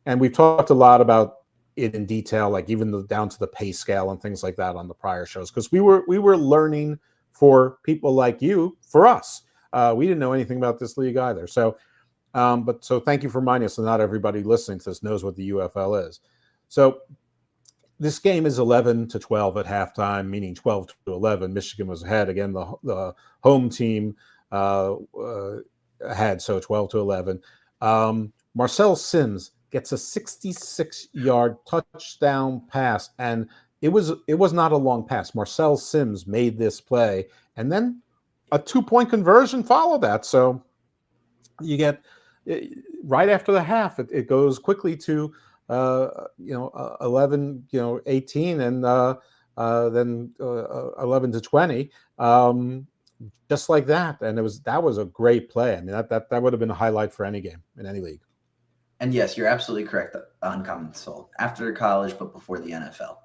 And we've talked a lot about it in detail, like even down to the pay scale and things like that on the prior shows, because we were learning for people like you, for us. We didn't know anything about this league either. So, so thank you for reminding us that not everybody listening to this knows what the UFL is. So this game is 11-12 at halftime, meaning 12-11. Michigan was ahead. Again, the home team had, so 12-11. Marcel Sims gets a 66-yard touchdown pass, and it was not a long pass. Marcel Sims made this play, and then a 2-point conversion followed that. So you get right after the half, it goes quickly to 11, 18, and then 11-20, just like that. And that was a great play. I mean, that would have been a highlight for any game in any league. And yes, you're absolutely correct on Common Soul. After college, but before the NFL.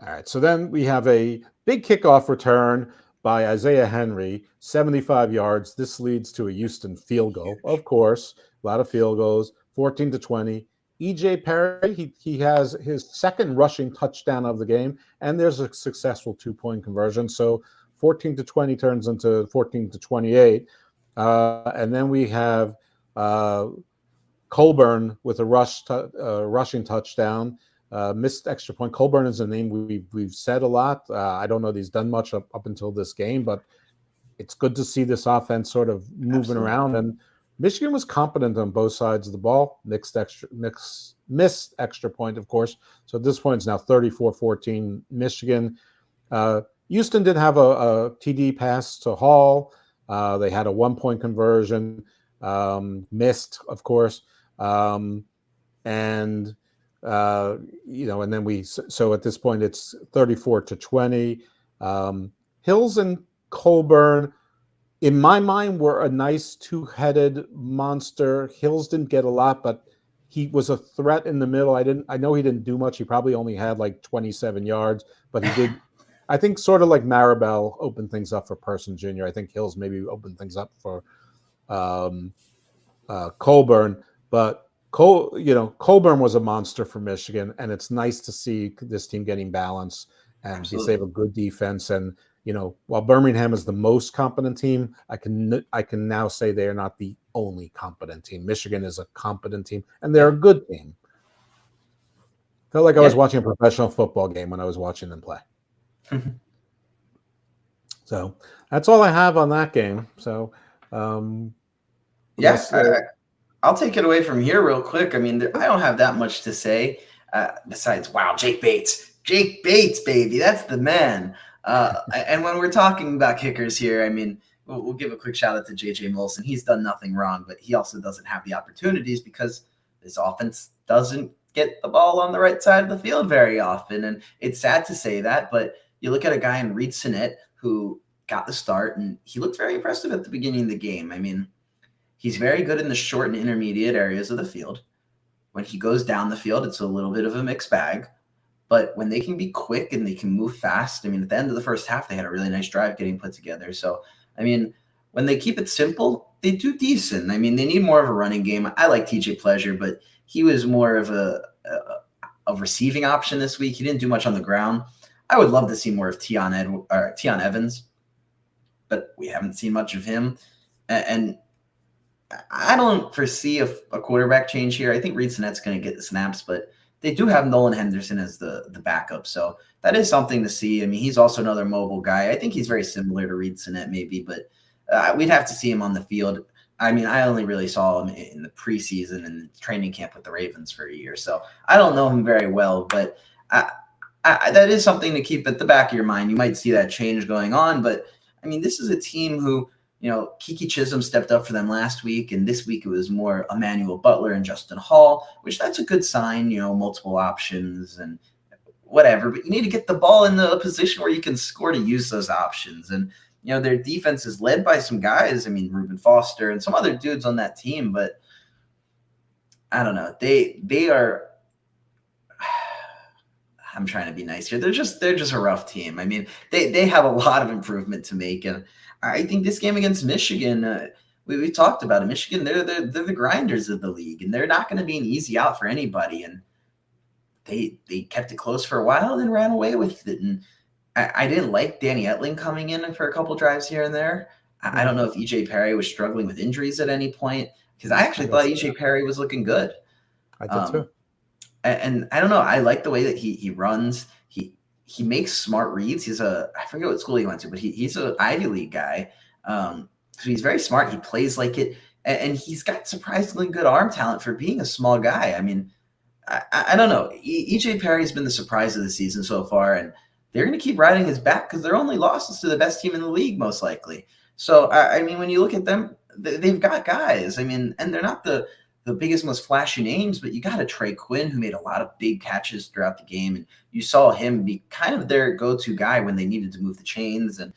All right. So then we have a big kickoff return by Isaiah Henry, 75 yards. This leads to a Houston field goal, of course. A lot of field goals, 14-20. E.J. Perry, he has his second rushing touchdown of the game, and there's a successful 2-point conversion. So 14-20 turns into 14-28. And then we have Colburn with a rushing touchdown, missed extra point. Colburn is a name we've said a lot. I don't know that he's done much up until this game, but it's good to see this offense sort of moving around. And Michigan was competent on both sides of the ball. Missed extra point, of course. So at this point, it's now 34-14 Michigan. Houston did have a TD pass to Hall. They had a 1-point conversion, missed, of course. And then so at this point, it's 34-20. Hills and Colburn, in my mind, were a nice 2-headed monster. Hills didn't get a lot, but he was a threat in the middle. I know he didn't do much. He probably only had like 27 yards, but he did. I think sort of like Maribel opened things up for Person Jr. I think Hills maybe opened things up for Colburn, but Colburn was a monster for Michigan, and it's nice to see this team getting balance, and they have a good defense. And while Birmingham is the most competent team, I can now say they are not the only competent team. Michigan is a competent team, and they're a good team. Felt like I was watching a professional football game when I was watching them play. So that's all I have on that game. So I'll take it away from here real quick. I mean, I don't have that much to say besides, wow, Jake Bates, baby, that's the man. And when we're talking about kickers here, I mean, we'll give a quick shout out to J.J. Molson. He's done nothing wrong, but he also doesn't have the opportunities because this offense doesn't get the ball on the right side of the field very often. And it's sad to say that, but you look at a guy in Reed Sinnett who got the start, and he looked very impressive at the beginning of the game. I mean, he's very good in the short and intermediate areas of the field. When he goes down the field, it's a little bit of a mixed bag. But when they can be quick and they can move fast, I mean, at the end of the first half, they had a really nice drive getting put together. So, I mean, when they keep it simple, they do decent. I mean, they need more of a running game. I like TJ Pleasure, but he was more of a receiving option this week. He didn't do much on the ground. I would love to see more of Tion Evans, but we haven't seen much of him. And I don't foresee a quarterback change here. I think Reed Sinnett's going to get the snaps, but they do have Nolan Henderson as the backup. So that is something to see. I mean, he's also another mobile guy. I think he's very similar to Reed Sinnett maybe, but we'd have to see him on the field. I mean, I only really saw him in the preseason and training camp with the Ravens for a year. So I don't know him very well, but I that is something to keep at the back of your mind. You might see that change going on, but I mean, this is a team who, Kiki Chisholm stepped up for them last week, and this week it was more Emmanuel Butler and Justin Hall, which that's a good sign, multiple options and whatever, but you need to get the ball in a position where you can score to use those options. And, their defense is led by some guys. I mean, Reuben Foster and some other dudes on that team, but I don't know. They are, I'm trying to be nice here. They're just a rough team. I mean, they have a lot of improvement to make. And I think this game against Michigan, we talked about it. Michigan, they're the grinders of the league, and they're not going to be an easy out for anybody. And they kept it close for a while and then ran away with it. And I didn't like Danny Etling coming in for a couple drives here and there. I don't know if EJ Perry was struggling with injuries at any point, because I actually thought EJ Perry was looking good. I did too. And I don't know. I like the way that he runs. He makes smart reads. I forget what school he went to, but he's an Ivy League guy. So he's very smart. He plays like it, and he's got surprisingly good arm talent for being a small guy. I mean, I don't know. EJ Perry's been the surprise of the season so far, and they're going to keep riding his back because their only losses to the best team in the league, most likely. So, I mean, when you look at them, they've got guys. I mean, and they're not the biggest, most flashy names, but you got a Trey Quinn who made a lot of big catches throughout the game, and you saw him be kind of their go-to guy when they needed to move the chains. And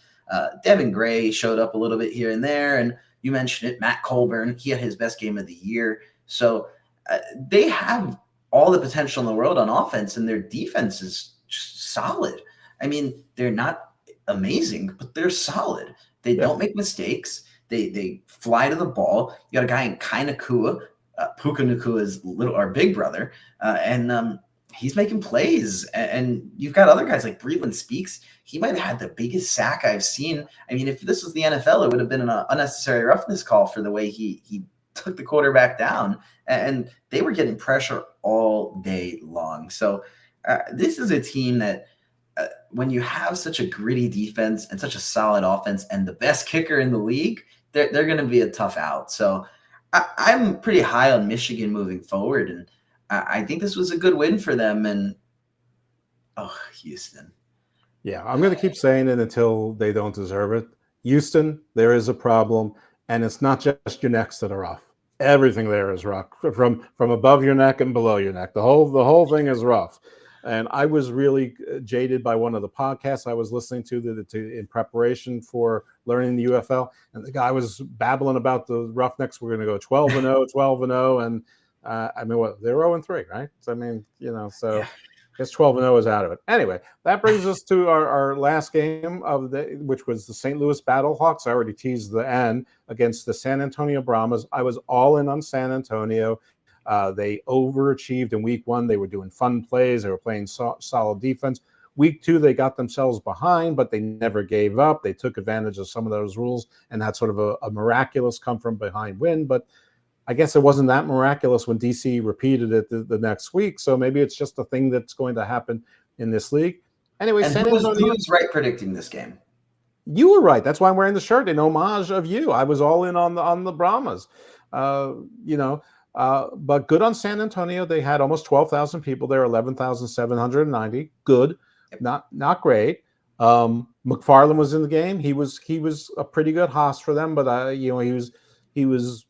Devin Gray showed up a little bit here and there, and you mentioned it, Matt Colburn, he had his best game of the year. So they have all the potential in the world on offense, and their defense is just solid. I mean, they're not amazing, but they're solid. They don't make mistakes. They fly to the ball. You got a guy in Kai Nakua. Puka Nakua is our big brother, and he's making plays. And you've got other guys like Breland Speaks. He might have had the biggest sack I've seen. I mean, if this was the NFL, it would have been an unnecessary roughness call for the way he took the quarterback down. And they were getting pressure all day long. So this is a team that when you have such a gritty defense and such a solid offense and the best kicker in the league, they're going to be a tough out. So I'm pretty high on Michigan moving forward, and I think this was a good win for them. And Houston. Yeah, I'm going to keep saying it until they don't deserve it. Houston, there is a problem, and it's not just your necks that are rough. Everything there is rough, from above your neck and below your neck. The whole thing is rough. And I was really jaded by one of the podcasts I was listening to in preparation for learning the UFL. And the guy was babbling about the Roughnecks. We're going to go 12-0, 12-0. And I mean, they're 0-3, right? So, I mean, so I guess 12-0 is out of it. Anyway, that brings us to our last game of which was the St. Louis Battlehawks. I already teased the end against the San Antonio Brahmas. I was all in on San Antonio. They overachieved in week one. They were doing fun plays. They were playing solid defense. Week two, they got themselves behind, but they never gave up. They took advantage of some of those rules and had sort of a miraculous come from behind win. But I guess it wasn't that miraculous when DC repeated it the next week. So maybe it's just a thing that's going to happen in this league. Anyway, and who was right predicting this game? You were right. That's why I'm wearing the shirt in homage of you. I was all in on the Brahmas. But good on San Antonio. They had almost 12,000 people there, 11,790. Good, not great. McFarland was in the game. He was a pretty good hoss for them, but he was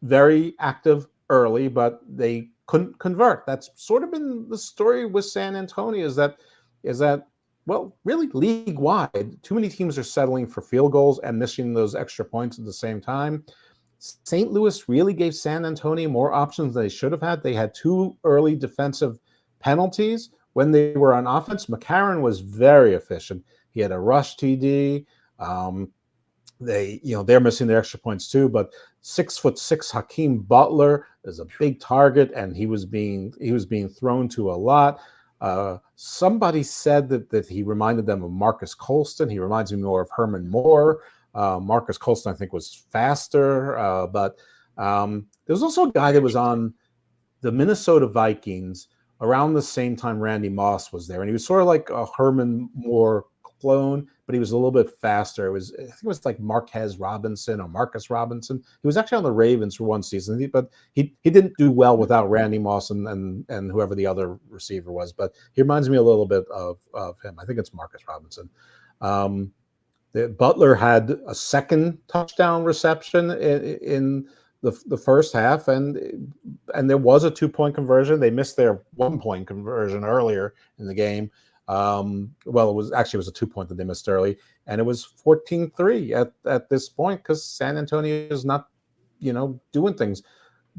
very active early, but they couldn't convert. That's sort of been the story with San Antonio. Is that well, really league wide, too many teams are settling for field goals and missing those extra points at the same time. St. Louis really gave San Antonio more options than they should have had. They had two early defensive penalties. When they were on offense, McCarron was very efficient. He had a rush TD. They're missing their extra points too, but 6'6" Hakeem Butler is a big target, and he was being thrown to a lot. Somebody said that he reminded them of Marcus Colston. He reminds me more of Herman Moore. Marcus Colston, I think, was faster, but there was also a guy that was on the Minnesota Vikings around the same time Randy Moss was there, and he was sort of like a Herman Moore clone, but he was a little bit faster. I think it was like Marquez Robinson or Marcus Robinson. He was actually on the Ravens for one season, but he didn't do well without Randy Moss and whoever the other receiver was. But he reminds me a little bit of him. I think it's Marcus Robinson. Butler had a second touchdown reception in the first half, and there was a 2-point conversion. They missed their 1-point conversion earlier in the game. Well, it was a 2-point that they missed early, and it was 14-3 at this point because San Antonio is not, doing things.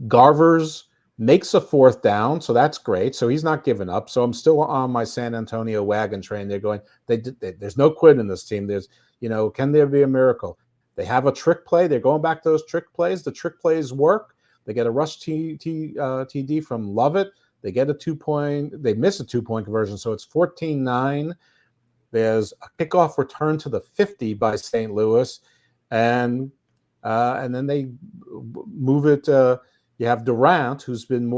Garvers makes a 4th down, so that's great. So he's not giving up. So I'm still on my San Antonio wagon train. They're going. There's no quit in this team. There's, can there be a miracle? They have a trick play. They're going back to those trick plays. The trick plays work. They get a rush TD from Lovett. They get a 2-point. They miss a 2-point conversion, so it's 14-9. There's a kickoff return to the 50 by St. Louis, and then they move it. You have Durant, who's been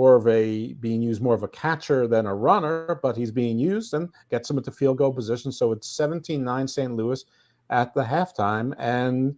being used more of a catcher than a runner, but he's being used and gets him into field goal position. So it's 17-9 St. Louis at the halftime, and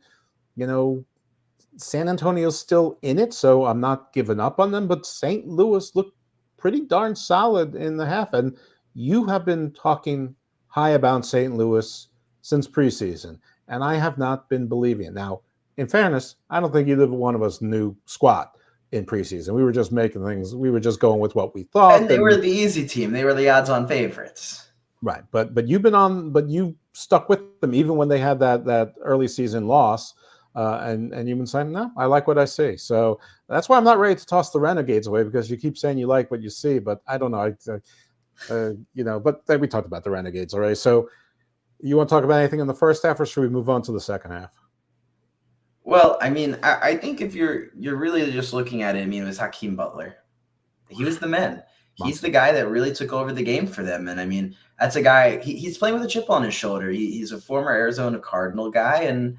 San Antonio's still in it, so I'm not giving up on them. But St. Louis looked pretty darn solid in the half, and you have been talking high about St. Louis since preseason, and I have not been believing it. Now, in fairness, I don't think either one of us knew squat in preseason. We were just making things. We were just going with what we thought. And they were the easy team. They were the odds-on favorites. Right, but you stuck with them even when they had that early season loss, and you've been saying, no, I like what I see. So that's why I'm not ready to toss the Renegades away, because you keep saying you like what you see, but I don't know. But we talked about the Renegades already. So you want to talk about anything in the first half, or should we move on to the second half? Well, I mean, I think if you're really just looking at it, it was Hakeem Butler. He was the man. He's the guy that really took over the game for them. And I mean, that's a guy, he's playing with a chip on his shoulder. He's a former Arizona Cardinal guy, and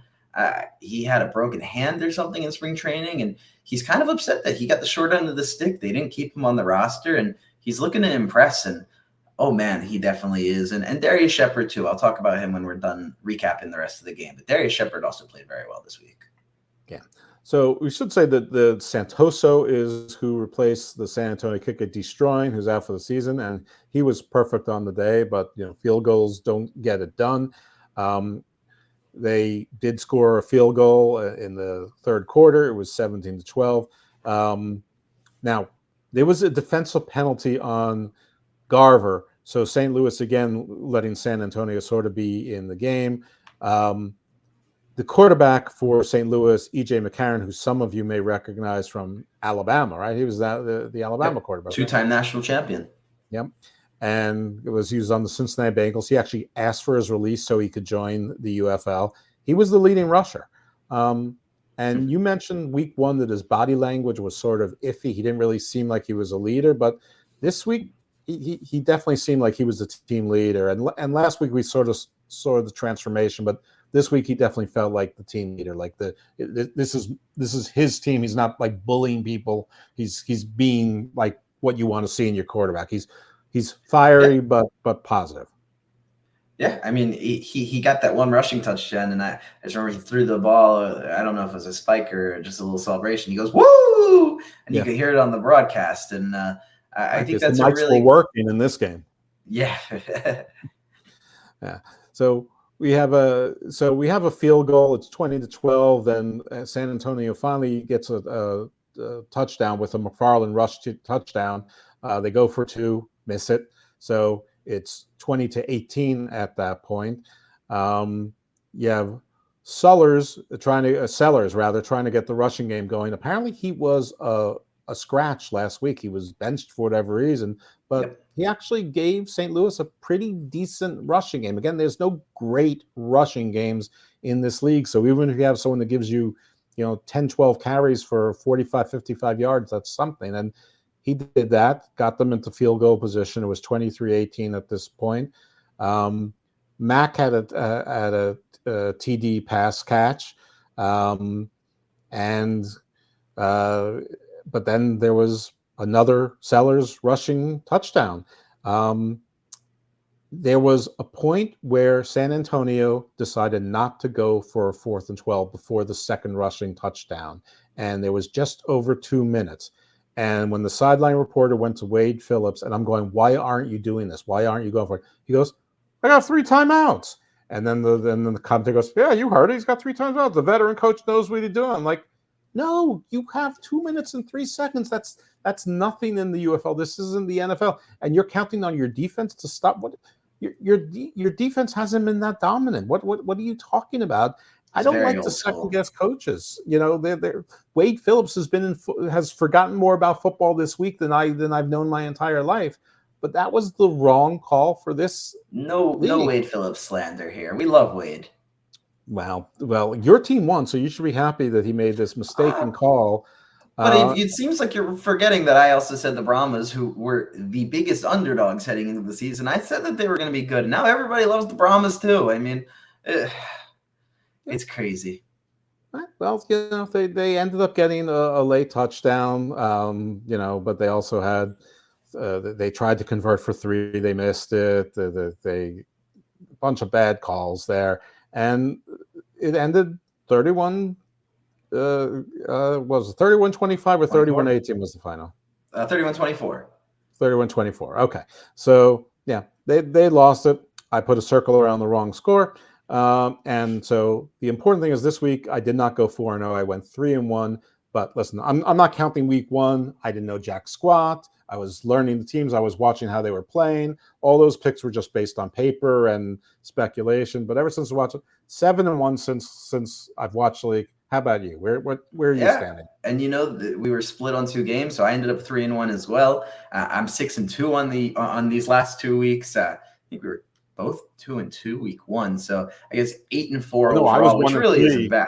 he had a broken hand or something in spring training. And he's kind of upset that he got the short end of the stick. They didn't keep him on the roster, and he's looking to impress. And oh man, he definitely is. And Darius Shepard too. I'll talk about him when we're done recapping the rest of the game. But Darius Shepard also played very well this week. Yeah. So we should say that the Santoso is who replaced the San Antonio kicker Destroying, who's out for the season, and he was perfect on the day. But field goals don't get it done. They did score a field goal in the third quarter. It was 17-12. Now there was a defensive penalty on Garver, so St. Louis again letting San Antonio sort of be in the game. The quarterback for St. Louis, E.J. McCarron, who some of you may recognize from Alabama, right? He was the Alabama quarterback. Two-time national champion. Yep. And it was used on the Cincinnati Bengals. He actually asked for his release so he could join the UFL. He was the leading rusher. And you mentioned week one that his body language was sort of iffy. He didn't really seem like he was a leader. But this week, he definitely seemed like he was the team leader. And last week, we sort of saw the transformation. But this week, he definitely felt like the team leader. Like this is his team. He's not like bullying people. He's being like what you want to see in your quarterback. He's fiery, but positive. Yeah, I mean, he got that one rushing touchdown, and I just remember he threw the ball. I don't know if it was a spike or just a little celebration. He goes, "Woo!" and you could hear it on the broadcast. And I think that's the mics were working in this game. Yeah. Yeah. So we have a field goal. It's 20-12. Then San Antonio finally gets a touchdown with a McFarland rush touchdown. They go for two, miss it. So it's 20-18 at that point. You have Sellers trying to get the rushing game going. Apparently, he was a scratch last week. He was benched for whatever reason, but he actually gave St. Louis a pretty decent rushing game. Again, there's no great rushing games in this league. So even if you have someone that gives you, 10, 12 carries for 45, 55 yards, that's something. And he did that, got them into field goal position. It was 23-18 at this point. Mack had a TD pass catch. But then there was another Sellers rushing touchdown. there was a point where San Antonio decided not to go for a 4th and 12 before the second rushing touchdown. And there was just over 2 minutes. And when the sideline reporter went to Wade Phillips, and I'm going, why aren't you doing this? Why aren't you going for it? He goes, I got 3 timeouts. And then the commentator goes, yeah, you heard it. He's got 3 timeouts. The veteran coach knows what he's doing. I'm like, no, you have 2 minutes and 3 seconds. That's nothing in the UFL. This isn't the NFL. And you're counting on your defense to stop. What your defense hasn't been that dominant. What are you talking about? I don't like to second guess coaches. You know, Wade Phillips has forgotten more about football this week than I've known my entire life. But that was the wrong call for this. No Wade Phillips slander here. We love Wade. Wow. Well, your team won, so you should be happy that he made this mistaken call. But it seems like you're forgetting that I also said the Brahmas, who were the biggest underdogs heading into the season, I said that they were going to be good. Now everybody loves the Brahmas too. I mean, it's crazy. Well, you know, they ended up getting a late touchdown, you know, but they also had they tried to convert for 3. They missed it. They a bunch of bad calls there, and it ended 31. Was it 31-25 or 31-18 was the final? 31-24. 31-24. Okay. So, yeah, they lost it. I put a circle around the wrong score. And so the important thing is this week I did not go 4-0. I went 3-1. But listen, I'm not counting week 1. I didn't know jack squat. I was learning the teams. I was watching how they were playing. All those picks were just based on paper and speculation. But ever since I watched it, 7-1 since I've watched the league. How about you? Where are you standing? And you know, we were split on 2 games, so I ended up 3-1 as well. I'm 6-2 on these last 2 weeks. I think we were both 2-2 week 1, so I guess 8-4 overall, which really isn't bad.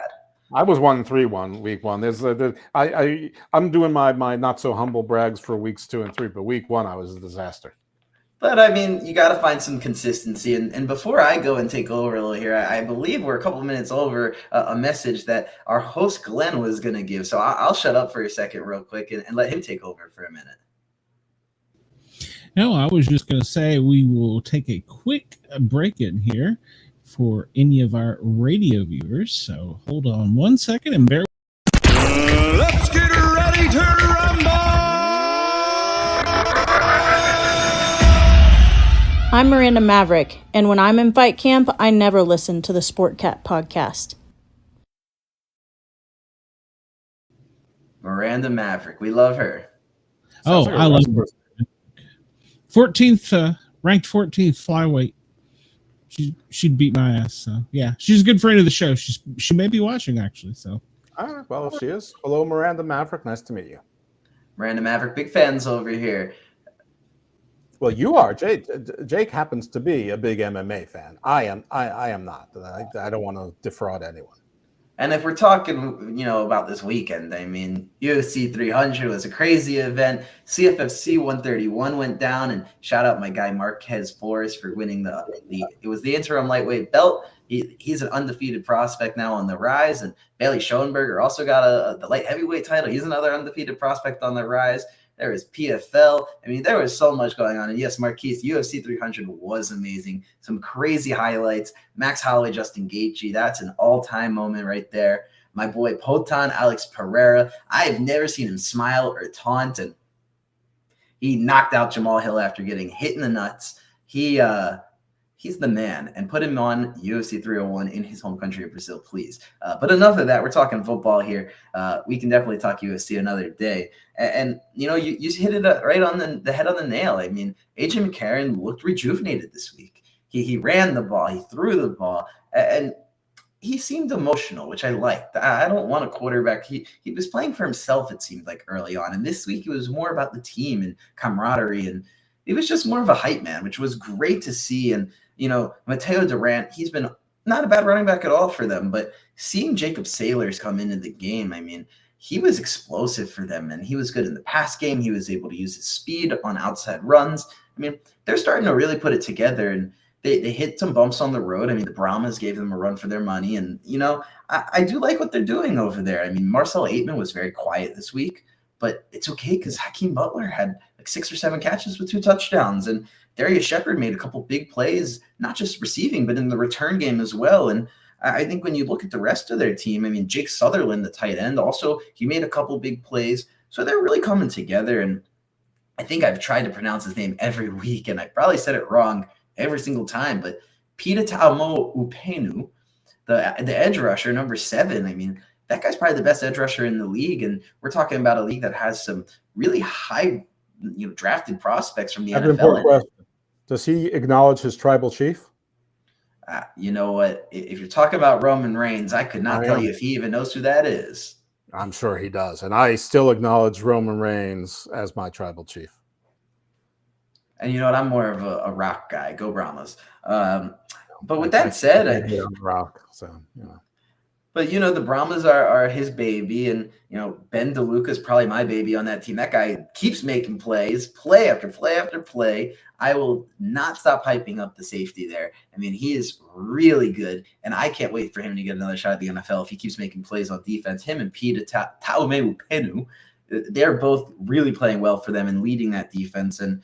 I was 1-3 week 1. I'm doing my not so humble brags for weeks 2 and 3, but week 1 I was a disaster. But, I mean, you got to find some consistency. And before I go and take over a little here, I believe we're a couple minutes over a message that our host Glenn was going to give. So I'll shut up for a second real quick and let him take over for a minute. No, I was just going to say we will take a quick break in here for any of our radio viewers. So hold on 1 second and bear. Let's get ready to rumble! I'm Miranda Maverick, and when I'm in fight camp, I never listen to the Sportcat podcast. Miranda Maverick, we love her. Oh, I love her. 14th, ranked 14th flyweight. She'd beat my ass. So yeah, she's a good friend of the show. She may be watching actually. So well, she is. Hello, Miranda Maverick. Nice to meet you. Miranda Maverick, big fans over here. Well, you are. Jake happens to be a big MMA fan. I am not. I don't want to defraud anyone. And if we're talking, you know, about this weekend, I mean, UFC 300 was a crazy event. CFFC 131 went down, and shout out my guy Marquez Flores for winning it was the interim lightweight belt. He's an undefeated prospect now on the rise, and Bailey Schoenberger also got the light heavyweight title. He's another undefeated prospect on the rise. There was PFL. I mean, there was so much going on. And yes, Marquise, UFC 300 was amazing. Some crazy highlights. Max Holloway, Justin Gaethje, that's an all-time moment right there. My boy Potan, Alex Pereira. I have never seen him smile or taunt, and he knocked out Jamal Hill after getting hit in the nuts. He's the man, and put him on UFC 301 in his home country of Brazil, please. But enough of that. We're talking football here. We can definitely talk UFC another day. And you know, you hit it right on the head on the nail. I mean, AJ McCarron looked rejuvenated this week. He ran the ball. He threw the ball. And he seemed emotional, which I liked. I don't want a quarterback. He was playing for himself, it seemed like, early on. And this week, it was more about the team and camaraderie. And it was just more of a hype man, which was great to see. And you know, Mateo Durant, he's been not a bad running back at all for them, but seeing Jacob Saylors come into the game, I mean, he was explosive for them, and he was good in the pass game. He was able to use his speed on outside runs. I mean, they're starting to really put it together, and they hit some bumps on the road. I mean, the Brahmas gave them a run for their money, and, you know, I do like what they're doing over there. I mean, Marcel Aitman was very quiet this week, but it's okay because Hakeem Butler had like 6 or 7 catches with 2 touchdowns, and Darius Shepard made a couple big plays, not just receiving, but in the return game as well. And I think when you look at the rest of their team, I mean, Jake Sutherland, the tight end, also, he made a couple big plays. So they're really coming together. And I think I've tried to pronounce his name every week, and I probably said it wrong every single time. But Peter Taumo Upenu, the edge rusher, number 7, I mean, that guy's probably the best edge rusher in the league. And we're talking about a league that has some really high, drafted prospects from the NFL. Does he acknowledge his tribal chief? You know what? If you're talking about Roman Reigns, I could not tell you if he even knows who that is. I'm sure he does. And I still acknowledge Roman Reigns as my tribal chief. And you know what? I'm more of a Rock guy. Go Brahmas. But with that said, Rock. So, But, the Brahmas are his baby. And, Ben DeLuca is probably my baby on that team. That guy keeps making plays, play after play after play. I will not stop hyping up the safety there. I mean, he is really good. And I can't wait for him to get another shot at the NFL if he keeps making plays on defense. Him and Peter Taume Upenu, they're both really playing well for them and leading that defense. And,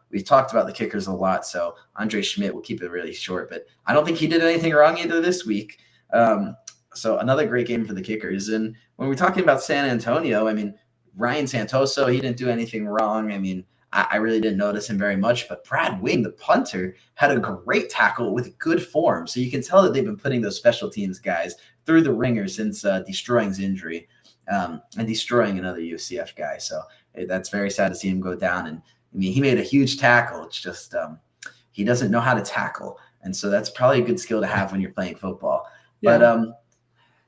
we've talked about the kickers a lot. So Andre Schmidt, will keep it really short. But I don't think he did anything wrong either this week. So another great game for the kickers. And when we're talking about San Antonio, I mean, Ryan Santoso, he didn't do anything wrong. I mean, I really didn't notice him very much. But Brad Wing, the punter, had a great tackle with good form. So you can tell that they've been putting those special teams guys through the ringer since Destroying's injury and Destroying another UCF guy. So that's very sad to see him go down. And, I mean, he made a huge tackle. It's just he doesn't know how to tackle. And so that's probably a good skill to have when you're playing football. Yeah. But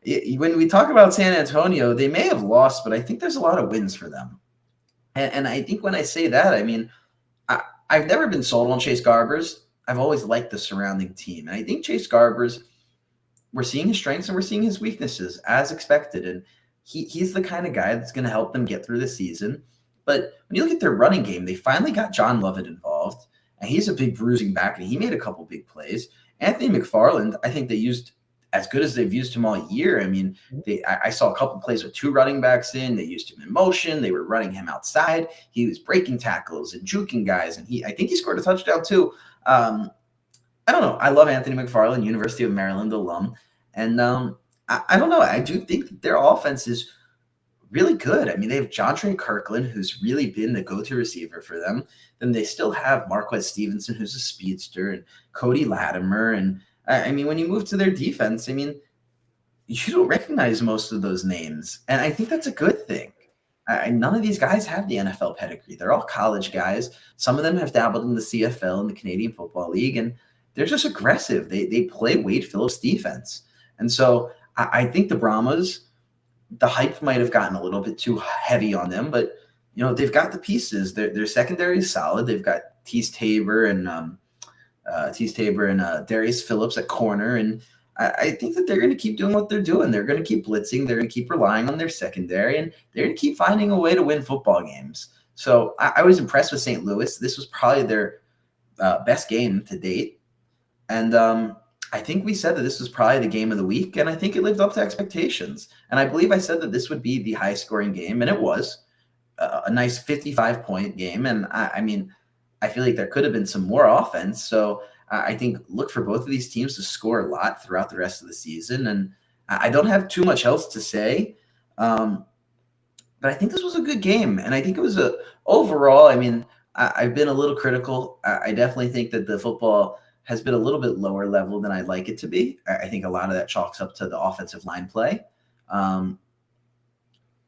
when we talk about San Antonio, they may have lost, but I think there's a lot of wins for them. And I think when I say that, I mean, I've never been sold on Chase Garbers. I've always liked the surrounding team. And I think Chase Garbers, we're seeing his strengths and we're seeing his weaknesses as expected. And he's the kind of guy that's going to help them get through the season. But when you look at their running game, they finally got John Lovett involved. And he's a big bruising back, and he made a couple big plays. Anthony McFarland, I think they used as good as they've used him all year. I mean, I saw a couple plays with 2 running backs in. They used him in motion. They were running him outside. He was breaking tackles and juking guys, and I think he scored a touchdown too. I don't know. I love Anthony McFarland, University of Maryland alum, and I don't know. I do think that their offense is really good. I mean, they have Jontre Kirkland, who's really been the go-to receiver for them. Then they still have Marquez Stevenson, who's a speedster, and Cody Latimer, and I mean, when you move to their defense, I mean, you don't recognize most of those names. And I think that's a good thing. None of these guys have the NFL pedigree. They're all college guys. Some of them have dabbled in the CFL and the Canadian Football League, and they're just aggressive. They play Wade Phillips defense. And so I think the Brahmas, the hype might have gotten a little bit too heavy on them, but, they've got the pieces. Their secondary is solid. They've got Tease Tabor and Darius Phillips at corner. And I think that they're going to keep doing what they're doing. They're going to keep blitzing. They're going to keep relying on their secondary, and they're going to keep finding a way to win football games. So I was impressed with St. Louis. This was probably their best game to date. And I think we said that this was probably the game of the week, and I think it lived up to expectations. And I believe I said that this would be the highest scoring game, and it was a nice 55-point game. And I mean, I feel like there could have been some more offense. So I think look for both of these teams to score a lot throughout the rest of the season. And I don't have too much else to say. But I think this was a good game. And I think it was overall, I mean, I've been a little critical. I definitely think that the football has been a little bit lower level than I'd like it to be. I think a lot of that chalks up to the offensive line play.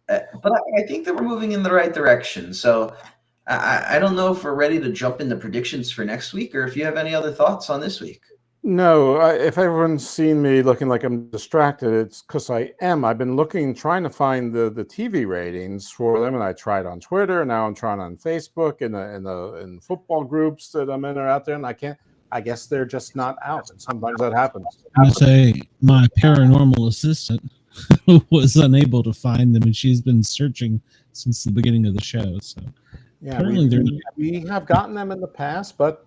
But I think that we're moving in the right direction. So I don't know if we're ready to jump into predictions for next week, or if you have any other thoughts on this week. No, if everyone's seen me looking like I'm distracted, it's because I am. I've been trying to find the TV ratings for them, and I tried on Twitter, and now I'm trying on Facebook in football groups that I'm in or out there, and I can't. I guess they're just not out, and sometimes that happens. I say my paranormal assistant was unable to find them, and she's been searching since the beginning of the show. So yeah, we have gotten them in the past, but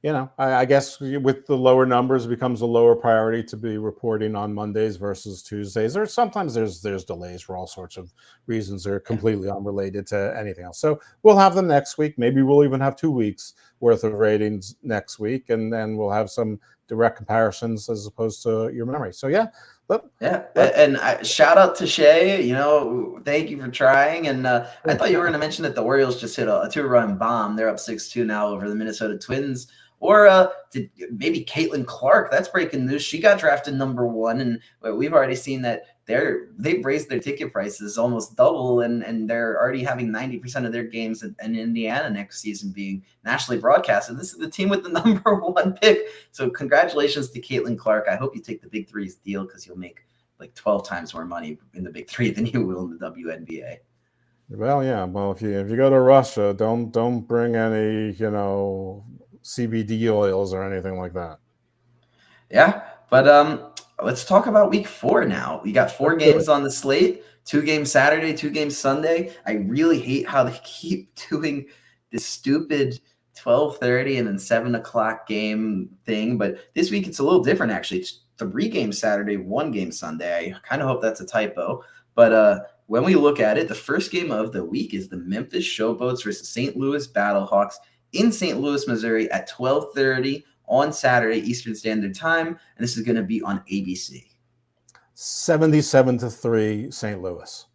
I guess with the lower numbers, it becomes a lower priority to be reporting on Mondays versus Tuesdays. Or sometimes there's delays for all sorts of reasons that are completely unrelated to anything else. So we'll have them next week. Maybe we'll even have 2 weeks worth of ratings next week, and then we'll have some direct comparisons as opposed to your memory. So yeah. Shout out to Shay. Thank you for trying. And I thought you were going to mention that the Orioles just hit a 2-run bomb. They're up 6-2 now over the Minnesota Twins. Or maybe Caitlin Clark. That's breaking news. She got drafted number 1, and we've already seen that they've raised their ticket prices almost double, and they're already having 90% of their games in Indiana next season being nationally broadcasted. This is the team with the number 1 pick. So congratulations to Caitlin Clark. I hope you take the Big Three's deal, because you'll make like 12 times more money in the Big Three than you will in the WNBA. Well, yeah. Well, if you go to Russia, don't bring any CBD oils or anything like that. Yeah, but let's talk about week 4 now. We got 4 games on the slate, 2 games Saturday, 2 games Sunday. I really hate how they keep doing this stupid 12:30 and then 7 o'clock game thing. But this week it's a little different, actually. It's 3 games Saturday, 1 game Sunday. I kind of hope that's a typo. But when we look at it, the first game of the week is the Memphis Showboats versus St. Louis Battlehawks in St. Louis, Missouri at 12:30 on Saturday, Eastern Standard Time. And this is going to be on ABC. 77-3 St. Louis.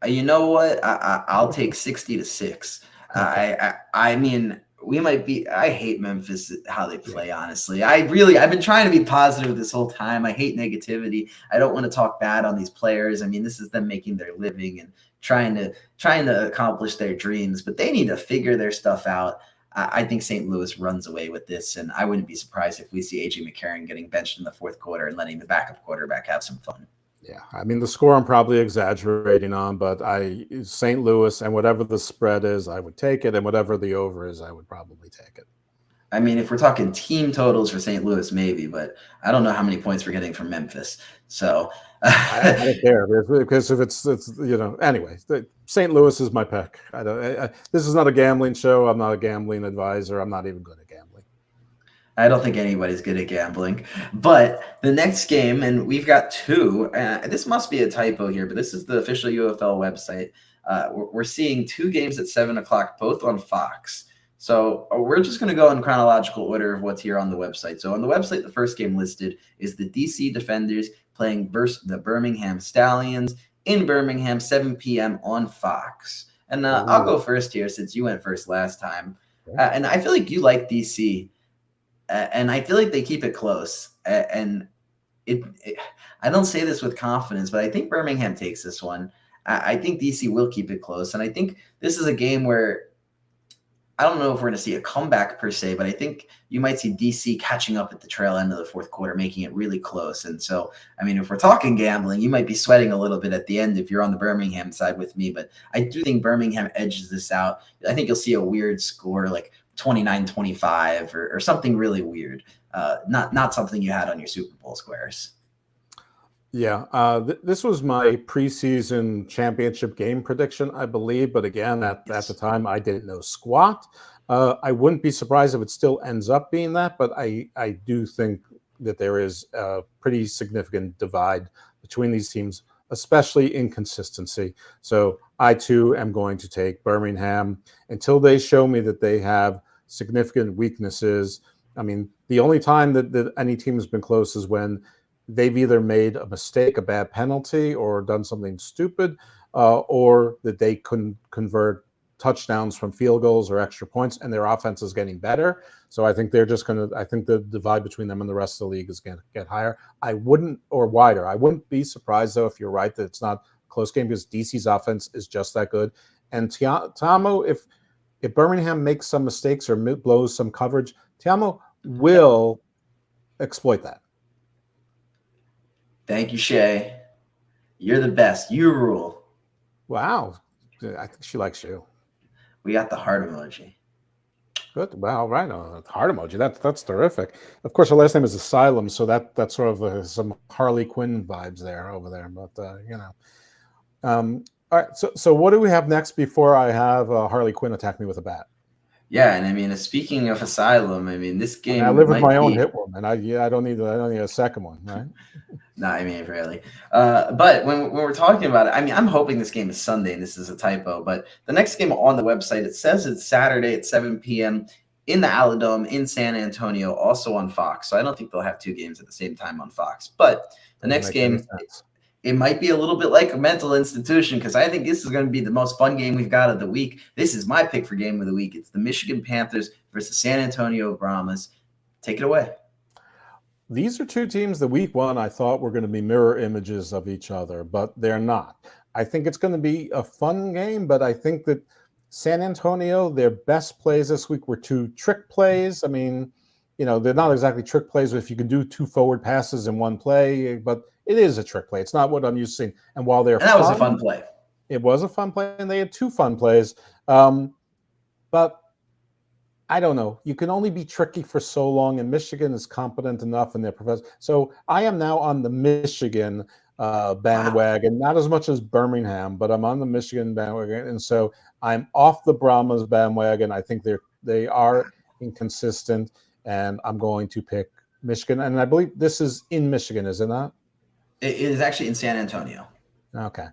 You know what? I'll take 60-6. I mean, we might be. I hate Memphis, how they play, honestly. I've been trying to be positive this whole time. I hate negativity. I don't want to talk bad on these players. I mean, this is them making their living and trying to accomplish their dreams, but they need to figure their stuff out. I think St. Louis runs away with this, and I wouldn't be surprised if we see A.J. McCarron getting benched in the 4th quarter and letting the backup quarterback have some fun. Yeah, I mean, the score I'm probably exaggerating on, but St. Louis, and whatever the spread is, I would take it, and whatever the over is, I would probably take it. I mean, if we're talking team totals for St. Louis, maybe, but I don't know how many points we're getting from Memphis. So I don't care, because if it's anyway, St. Louis is my pick. This is not a gambling show. I'm not a gambling advisor. I'm not even good at gambling. I don't think anybody's good at gambling. But the next game, and we've got 2. This must be a typo here, but this is the official UFL website. We're seeing 2 games at 7 o'clock, both on Fox. So we're just going to go in chronological order of what's here on the website. So on the website, the first game listed is the DC Defenders playing versus the Birmingham Stallions in Birmingham, 7 p.m. on Fox. And I'll go first here, since you went first last time. And I feel like you like DC. And I feel like they keep it close. And I don't say this with confidence, but I think Birmingham takes this one. I think DC will keep it close. And I think this is a game where I don't know if we're going to see a comeback per se, but I think you might see DC catching up at the trail end of the 4th quarter, making it really close. And so, I mean, if we're talking gambling, you might be sweating a little bit at the end if you're on the Birmingham side with me. But I do think Birmingham edges this out. I think you'll see a weird score like 29-25 or something really weird. Not something you had on your Super Bowl squares. Yeah, this was my preseason championship game prediction, I believe. But again, at the time, I didn't know squat. I wouldn't be surprised if it still ends up being that. But I do think that there is a pretty significant divide between these teams, especially in consistency. So I, too, am going to take Birmingham until they show me that they have significant weaknesses. I mean, the only time that any team has been close is when they've either made a mistake, a bad penalty, or done something stupid, or that they couldn't convert touchdowns from field goals or extra points, and their offense is getting better. So I think I think the divide between them and the rest of the league is going to get higher. Wider. I wouldn't be surprised, though, if you're right that it's not a close game, because DC's offense is just that good. And Tiamo, if Birmingham makes some mistakes or blows some coverage, Tiamo will exploit that. Thank you, Shay. You're the best. You rule. Wow. I think she likes you. We got the heart emoji. Good. Wow. Right. Heart emoji. That's terrific. Of course, her last name is Asylum, so that's sort of some Harley Quinn vibes over there. But all right. So what do we have next before I have Harley Quinn attack me with a bat? Yeah, and I mean, speaking of Asylum, I mean, this game I live with might my own be. hit woman. I don't need a second one, right? No, I mean, really. But when we're talking about it, I mean, I'm hoping this game is Sunday and this is a typo, but the next game on the website, it says it's Saturday at 7 p.m. in the Aladome in San Antonio, also on Fox. So I don't think they'll have two games at the same time on Fox. But the next game, it might be a little bit like a mental institution because I think this is going to be the most fun game we've got of the week. This is my pick for game of the week. It's the Michigan Panthers versus San Antonio Brahmas. Take it away. These are two teams that week one I thought were going to be mirror images of each other, but they're not. I think it's going to be a fun game, but I think that San Antonio, their best plays this week were two trick plays. I mean, they're not exactly trick plays if you can do two forward passes in one play, but it is a trick play. It's not what I'm used to seeing. And while that was a fun play. It was a fun play, and they had two fun plays. But I don't know. You can only be tricky for so long, and Michigan is competent enough in their professor. So I am now on the Michigan bandwagon, not as much as Birmingham, but I'm on the Michigan bandwagon, and so I'm off the Brahmas bandwagon. I think they are inconsistent, and I'm going to pick Michigan. And I believe this is in Michigan, is it not? It is actually in San Antonio. Okay.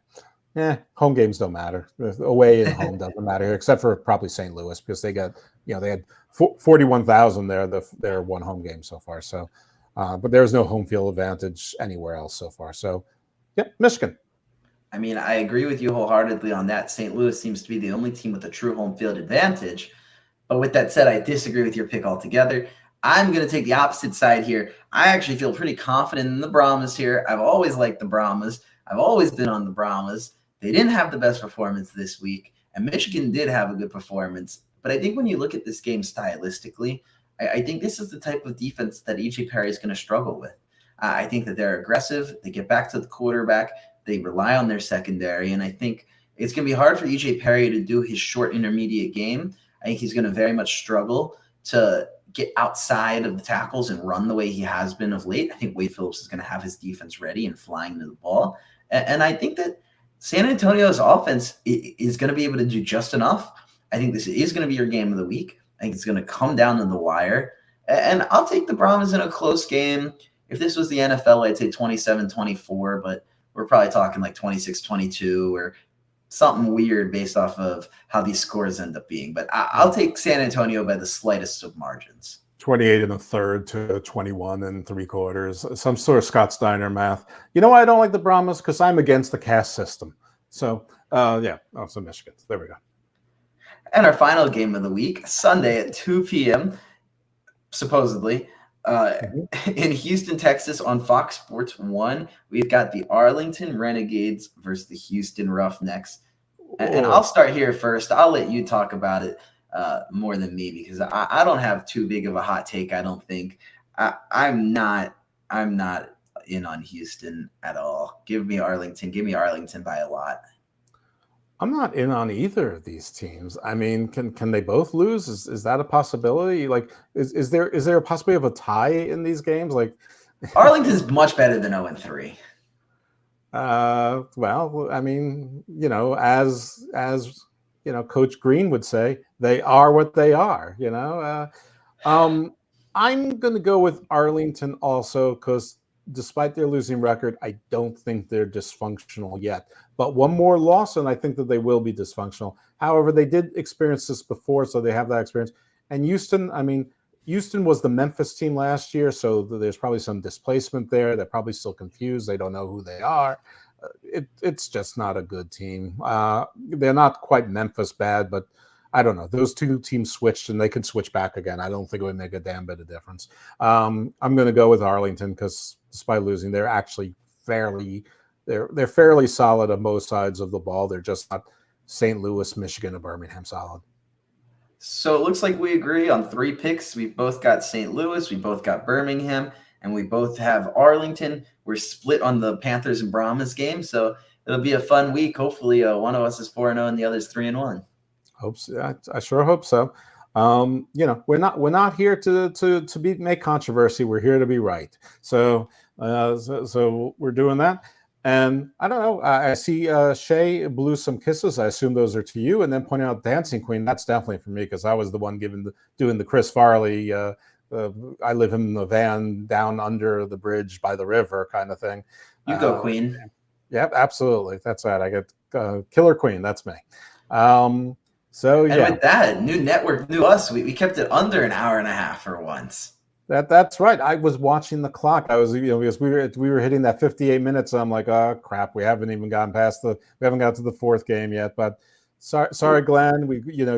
Home games don't matter. Away and home doesn't matter here, except for probably St. Louis because they got, they had 41,000 there. Their one home game so far. So, but there's no home field advantage anywhere else so far. So, Michigan. I mean, I agree with you wholeheartedly on that. St. Louis seems to be the only team with a true home field advantage. But with that said, I disagree with your pick altogether. I'm going to take the opposite side here. I actually feel pretty confident in the Brahmas here. I've always liked the Brahmas. I've always been on the Brahmas. They didn't have the best performance this week, and Michigan did have a good performance. But I think when you look at this game stylistically, I think this is the type of defense that E.J. Perry is going to struggle with. I think that they're aggressive. They get back to the quarterback. They rely on their secondary, and I think it's going to be hard for E.J. Perry to do his short intermediate game. I think he's going to very much struggle to get outside of the tackles and run the way he has been of late. I think Wade Phillips is going to have his defense ready and flying to the ball. And I think that San Antonio's offense is going to be able to do just enough. I think this is going to be your game of the week. I think it's going to come down to the wire. And I'll take the Brahmas in a close game. If this was the NFL, I'd say 27-24, but we're probably talking like 26-22 or something weird based off of how these scores end up being. But I'll take San Antonio by the slightest of margins. 28 1/3 to 21 3/4. Some sort of Scott Steiner math. You know why I don't like the Brahmas? Because I'm against the caste system. So, also Michigan. There we go. And our final game of the week, Sunday at 2 p.m., supposedly, in Houston, Texas on Fox Sports 1, we've got the Arlington Renegades versus the Houston Roughnecks. And I'll start here first. I'll let you talk about it more than me because I don't have too big of a hot take, I don't think. I'm not in on Houston at all. Give me Arlington. Give me Arlington by a lot. I'm not in on either of these teams. I mean, can they both lose? Is that a possibility? Like, is there a possibility of a tie in these games? Like, Arlington's much better than 0-3. Well, I mean, as Coach Green would say, they are what they are. I'm going to go with Arlington also because despite their losing record, I don't think they're dysfunctional yet. But one more loss, and I think that they will be dysfunctional. However, they did experience this before, so they have that experience. And Houston was the Memphis team last year, so there's probably some displacement there. They're probably still confused. They don't know who they are. It's just not a good team. They're not quite Memphis bad, but I don't know. Those two teams switched, and they could switch back again. I don't think it would make a damn bit of difference. I'm going to go with Arlington because despite losing, they're actually they're fairly solid on both sides of the ball. They're just not St. Louis, Michigan, or Birmingham solid. So it looks like we agree on 3 picks. We've both got St. Louis, we both got Birmingham, and we both have Arlington. We're split on the Panthers and Brahmas game, so it'll be a fun week. Hopefully one of us is 4-0 and the other's 3-1. Hope so. I sure hope so. We're not here to make controversy. We're here to be right. So we're doing that. And I don't know. I see Shay blew some kisses. I assume those are to you. And then pointing out Dancing Queen. That's definitely for me because I was the one doing the Chris Farley. I live in the van down under the bridge by the river kind of thing. You go, Queen. Yep, absolutely. That's right. I get Killer Queen. That's me. So and yeah, with that new network, knew us. We kept it under an hour and a half for once. That's right. I was watching the clock. I was, because we were hitting that 58 minutes. And I'm like, oh crap, we haven't even gotten past we haven't got to the fourth game yet. But sorry, Glenn.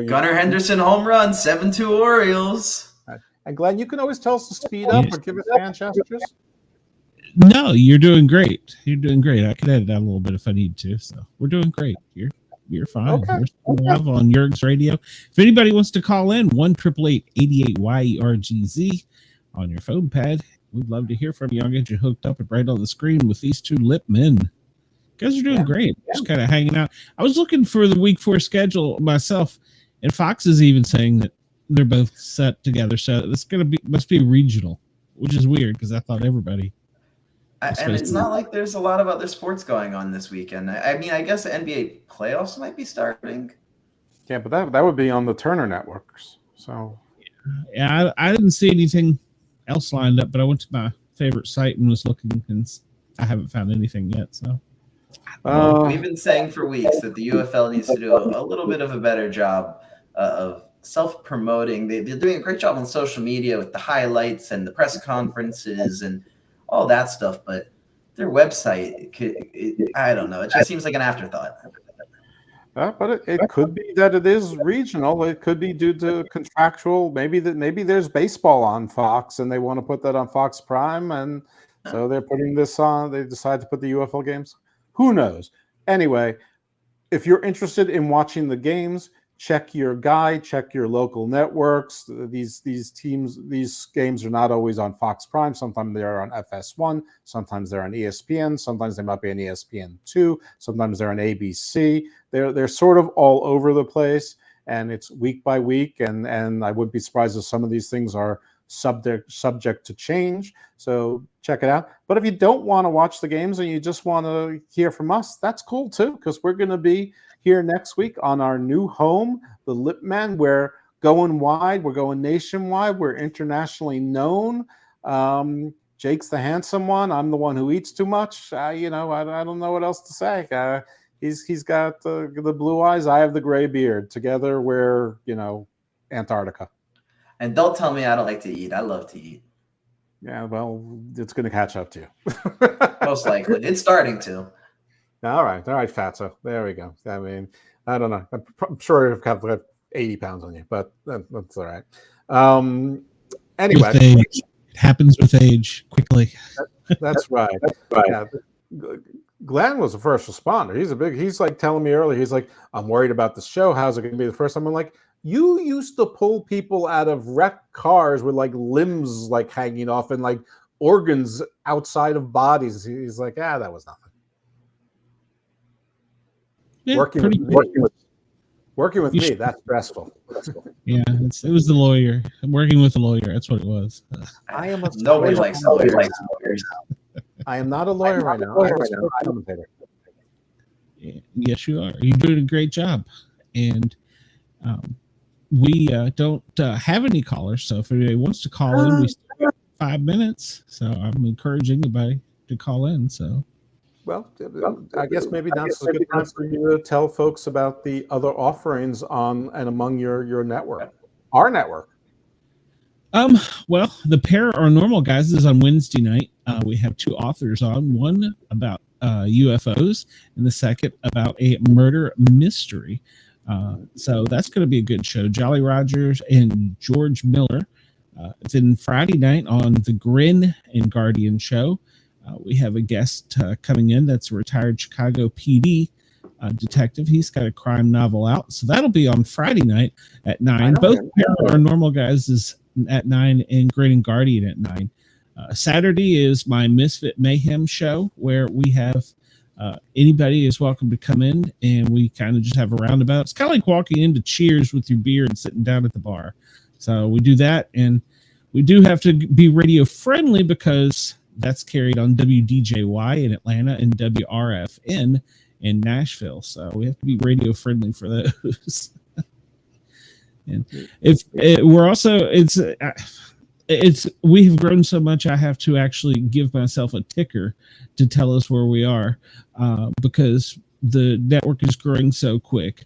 Gunnar Henderson home run, 7-2 Orioles. And Glenn, you can always tell us to speed up or give us hand gestures. No, you're doing great. You're doing great. I could edit out a little bit if I need to. So we're doing great. You're fine. Okay. We're live on Yerg's Radio. If anybody wants to call in, 1-888-88-YERGZ on your phone pad. We'd love to hear from you. I'll get you hooked up and right on the screen with these two Lipp Men. You guys are doing great. Just kind of hanging out. I was looking for the week 4 schedule myself, and Fox is even saying that they're both set together. So it's must be regional, which is weird because I thought everybody. And it's not like there's a lot of other sports going on this weekend. I mean, I guess the NBA playoffs might be starting. Yeah, but that would be on the Turner networks. So yeah, I didn't see anything else lined up, but I went to my favorite site and was looking, and I haven't found anything yet. So we've been saying for weeks that the UFL needs to do a little bit of a better job of self-promoting. They're doing a great job on social media with the highlights and the press conferences and all that stuff, but their website, I don't know. It just seems like an afterthought. But it could be that it is regional. It could be due to contractual. Maybe there's baseball on Fox and they want to put that on Fox Prime, and so they're putting this on. They decide to put the UFL games. Who knows? Anyway, if you're interested in watching the games, check your guide, check your local networks. These games are not always on Fox Prime. Sometimes they're on FS1. Sometimes they're on ESPN. Sometimes they might be on ESPN2. Sometimes they're on ABC. They're sort of all over the place, and it's week by week. And I wouldn't be surprised if some of these things are subject to change. So check it out. But if you don't want to watch the games and you just want to hear from us, that's cool too, because we're going to be here next week on our new home, the Lipp Men. We're going wide. We're going nationwide. We're internationally known. Jake's the handsome one. I'm the one who eats too much. I don't know what else to say. He's got the blue eyes. I have the gray beard. Together, we're Antarctica. And don't tell me I don't like to eat. I love to eat. Yeah, well, it's going to catch up to you. Most likely. It's starting to. All right, Fatso. There we go. I mean, I don't know. I'm sure I've got 80 pounds on you, but that's all right. Anyway. It happens with age quickly. That's right. Yeah. Glenn was a first responder. He's like telling me earlier, he's like, I'm worried about the show. How's it going to be the first time? I'm like, you used to pull people out of wrecked cars with like limbs like hanging off and like organs outside of bodies. He's like, that was nothing. Yeah, working with me, that's stressful. Yeah, it was the lawyer. Working with the lawyer, that's what it was. Nobody likes lawyers. I am not a lawyer right now. I'm a sports commentator. Yes, you are. You're doing a great job. And we don't have any callers, so if anybody wants to call in, we still have 5 minutes. So I'm encouraging anybody to call in. So. Well, I guess maybe now's a good time for you to tell folks about the other offerings on and among your network, our network. Well, the Paranormal Guys is on Wednesday night. We have 2 authors on, one about UFOs and the second about a murder mystery. So that's going to be a good show. Jolly Rogers and George Miller. Then Friday night on the Grin and Guardian show, we have a guest coming in that's a retired Chicago PD detective. He's got a crime novel out. So that'll be on Friday night at 9. Both Paranormal Guys is at 9 and Grin and Guardian at 9. Saturday is my Misfit Mayhem show, where we have anybody is welcome to come in, and we kind of just have a roundabout. It's kind of like walking into Cheers with your beer and sitting down at the bar. So we do that, and we do have to be radio friendly because that's carried on WDJY in Atlanta and WRFN in Nashville. So we have to be radio friendly for those. And if we're also, it's we have grown so much, I have to actually give myself a ticker to tell us where we are, because the network is growing so quick.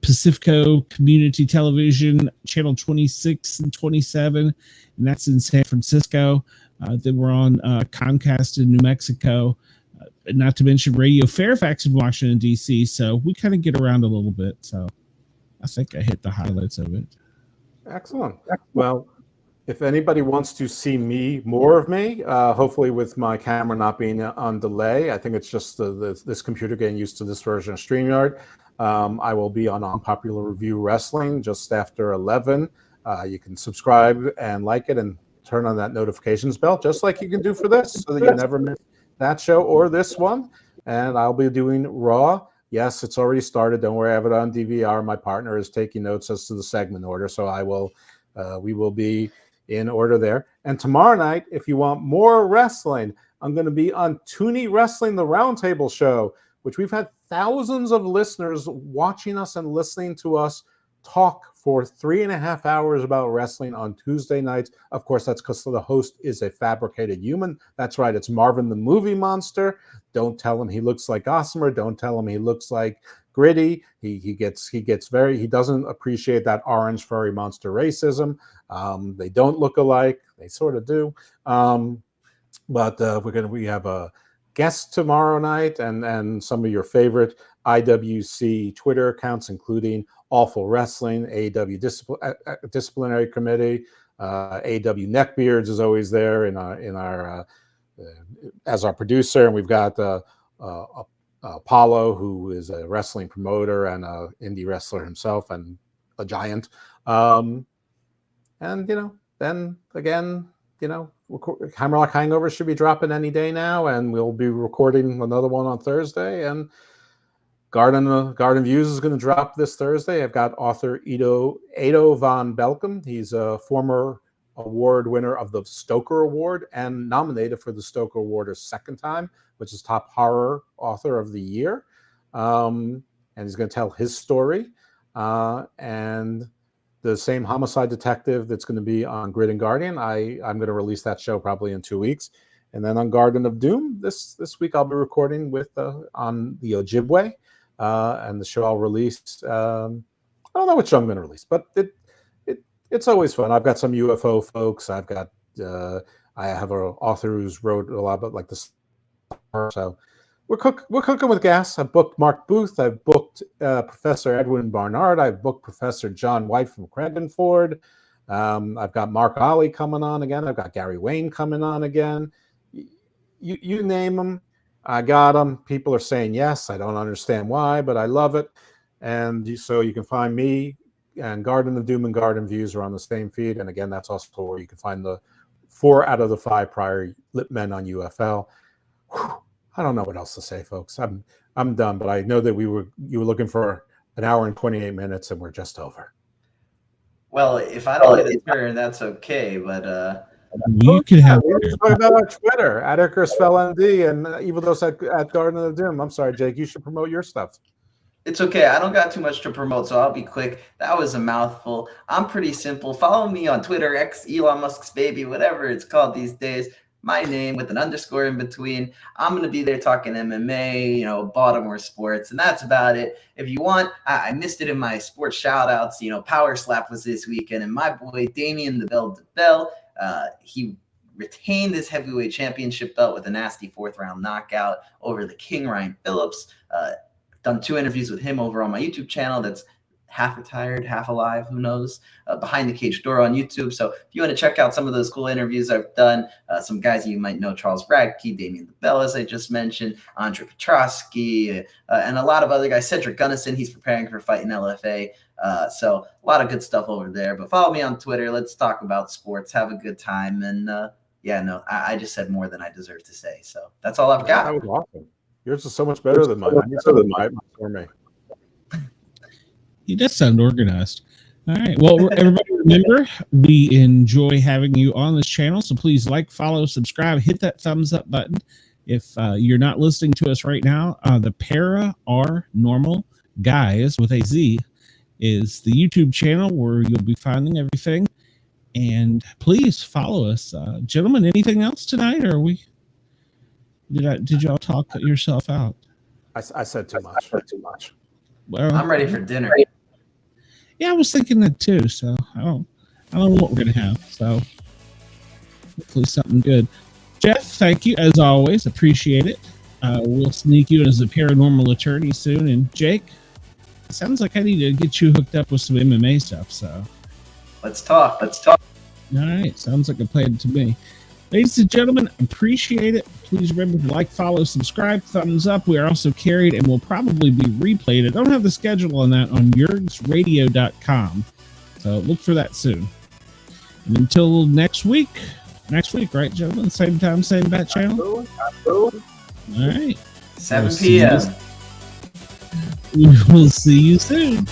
Pacifico Community Television, channel 26 and 27, and that's in San Francisco. Then we're on Comcast in New Mexico, not to mention Radio Fairfax in Washington, D.C. So we kind of get around a little bit. So I think I hit the highlights of it. Excellent. Well, if anybody wants to see more of me, hopefully with my camera not being on delay, I think it's just this computer getting used to this version of StreamYard. I will be on Unpopular Review Wrestling just after 11. You can subscribe and like it and turn on that notifications bell, just like you can do for this, so that you never miss that show or this one. And I'll be doing Raw. Yes, it's already started. Don't worry, I have it on DVR. My partner is taking notes as to the segment order, so we will be in order there. And tomorrow night, if you want more wrestling, I'm going to be on Toonie Wrestling, the Roundtable Show, which we've had thousands of listeners watching us and listening to us talk for 3.5 hours about wrestling on Tuesday nights. Of course, that's because the host is a fabricated human. That's right, it's Marvin the Movie Monster. Don't tell him he looks like Gossamer. Don't tell him he looks like Gritty. He doesn't appreciate that orange furry monster racism. They don't look alike. They sort of do. But we have a guest tomorrow night and some of your favorite IWC Twitter accounts, including Awful Wrestling, AEW Disciplinary Committee, AEW Neckbeards is always there in our as our producer, and we've got Apollo, who is a wrestling promoter and an indie wrestler himself and a giant. And then again, Hammerlock Hangover should be dropping any day now, and we'll be recording another one on Thursday. And Garden Views is going to drop this Thursday. I've got author Edo von Belkom. He's a former award winner of the Stoker Award and nominated for the Stoker Award a second time, which is top horror author of the year. And he's going to tell his story. And the same homicide detective that's going to be on Grid and Guardian. I'm going to release that show probably in 2 weeks. And then on Garden of Doom, this week I'll be recording with on the Ojibwe. And the show I'll release. I don't know which show I'm going to release, but it's always fun. I've got some UFO folks. I've got I have an author who's wrote a lot about like this. So we're cooking with gas. I've booked Mark Booth. I've booked Professor Edwin Barnard. I've booked Professor John White from Craigenford. I've got Mark Ollie coming on again. I've got Gary Wayne coming on again. You name them, I got them. People are saying yes. I don't understand why, but I love it. And so you can find me and Garden of Doom and Garden Views are on the same feed. And again, that's also where you can find the 4 out of the 5 prior Lipp Men on UFL. Whew. I don't know what else to say, folks. I'm done, but I know that you were looking for an hour and 28 minutes, and we're just over. Well, if I don't get a turn, that's okay. But you can have. Let's talk about our Twitter at XFL and Evil Dose at Garden of the Doom. I'm sorry, Jake. You should promote your stuff. it's okay. I don't got too much to promote, so I'll be quick. That was a mouthful. I'm pretty simple. Follow me on Twitter, X Elon Musk's baby, whatever it's called these days. My name with an underscore in between. I'm going to be there talking MMA, Baltimore sports, and that's about it. If you want, I missed it in my sports shout-outs. Power Slap was this weekend, and my boy Damien the Bell, he retained his heavyweight championship belt with a nasty 4th-round knockout over the King Ryan Phillips. Done 2 interviews with him over on my YouTube channel. That's half retired, half alive, who knows, Behind the Cage Door on YouTube. So if you want to check out some of those cool interviews I've done, some guys you might know, Charles Radke, Damien the Bell, as I just mentioned, Andre Petrosky, and a lot of other guys. Cedric Gunnison, he's preparing for a fight in LFA. So a lot of good stuff over there. But follow me on Twitter. Let's talk about sports. Have a good time. And I just said more than I deserve to say. So that's all I've got. That was awesome. Yours is so much better than mine. I need something for me. He does sound organized. All right. Well, everybody remember, we enjoy having you on this channel. So please like, follow, subscribe, hit that thumbs up button. If you're not listening to us right now, the Para are Normal Guyz with a Z is the YouTube channel where you'll be finding everything. And please follow us. Gentlemen, anything else tonight? Or did y'all talk yourself out? I said too much. Well, I'm ready for dinner. Yeah, I was thinking that too. So I don't know what we're gonna have. So hopefully something good. Jeff, thank you as always. Appreciate it. We'll sneak you in as a paranormal attorney soon. And Jake, it sounds like I need to get you hooked up with some MMA stuff. So Let's talk. All right, sounds like a plan to me. Ladies and gentlemen, appreciate it. Please remember to like, follow, subscribe, thumbs up. We are also carried and will probably be replayed. I don't have the schedule on that on yergsradio.com. So look for that soon. And until next week, right, gentlemen? Same time, same bat channel? All right. 7 p.m. We will see you soon.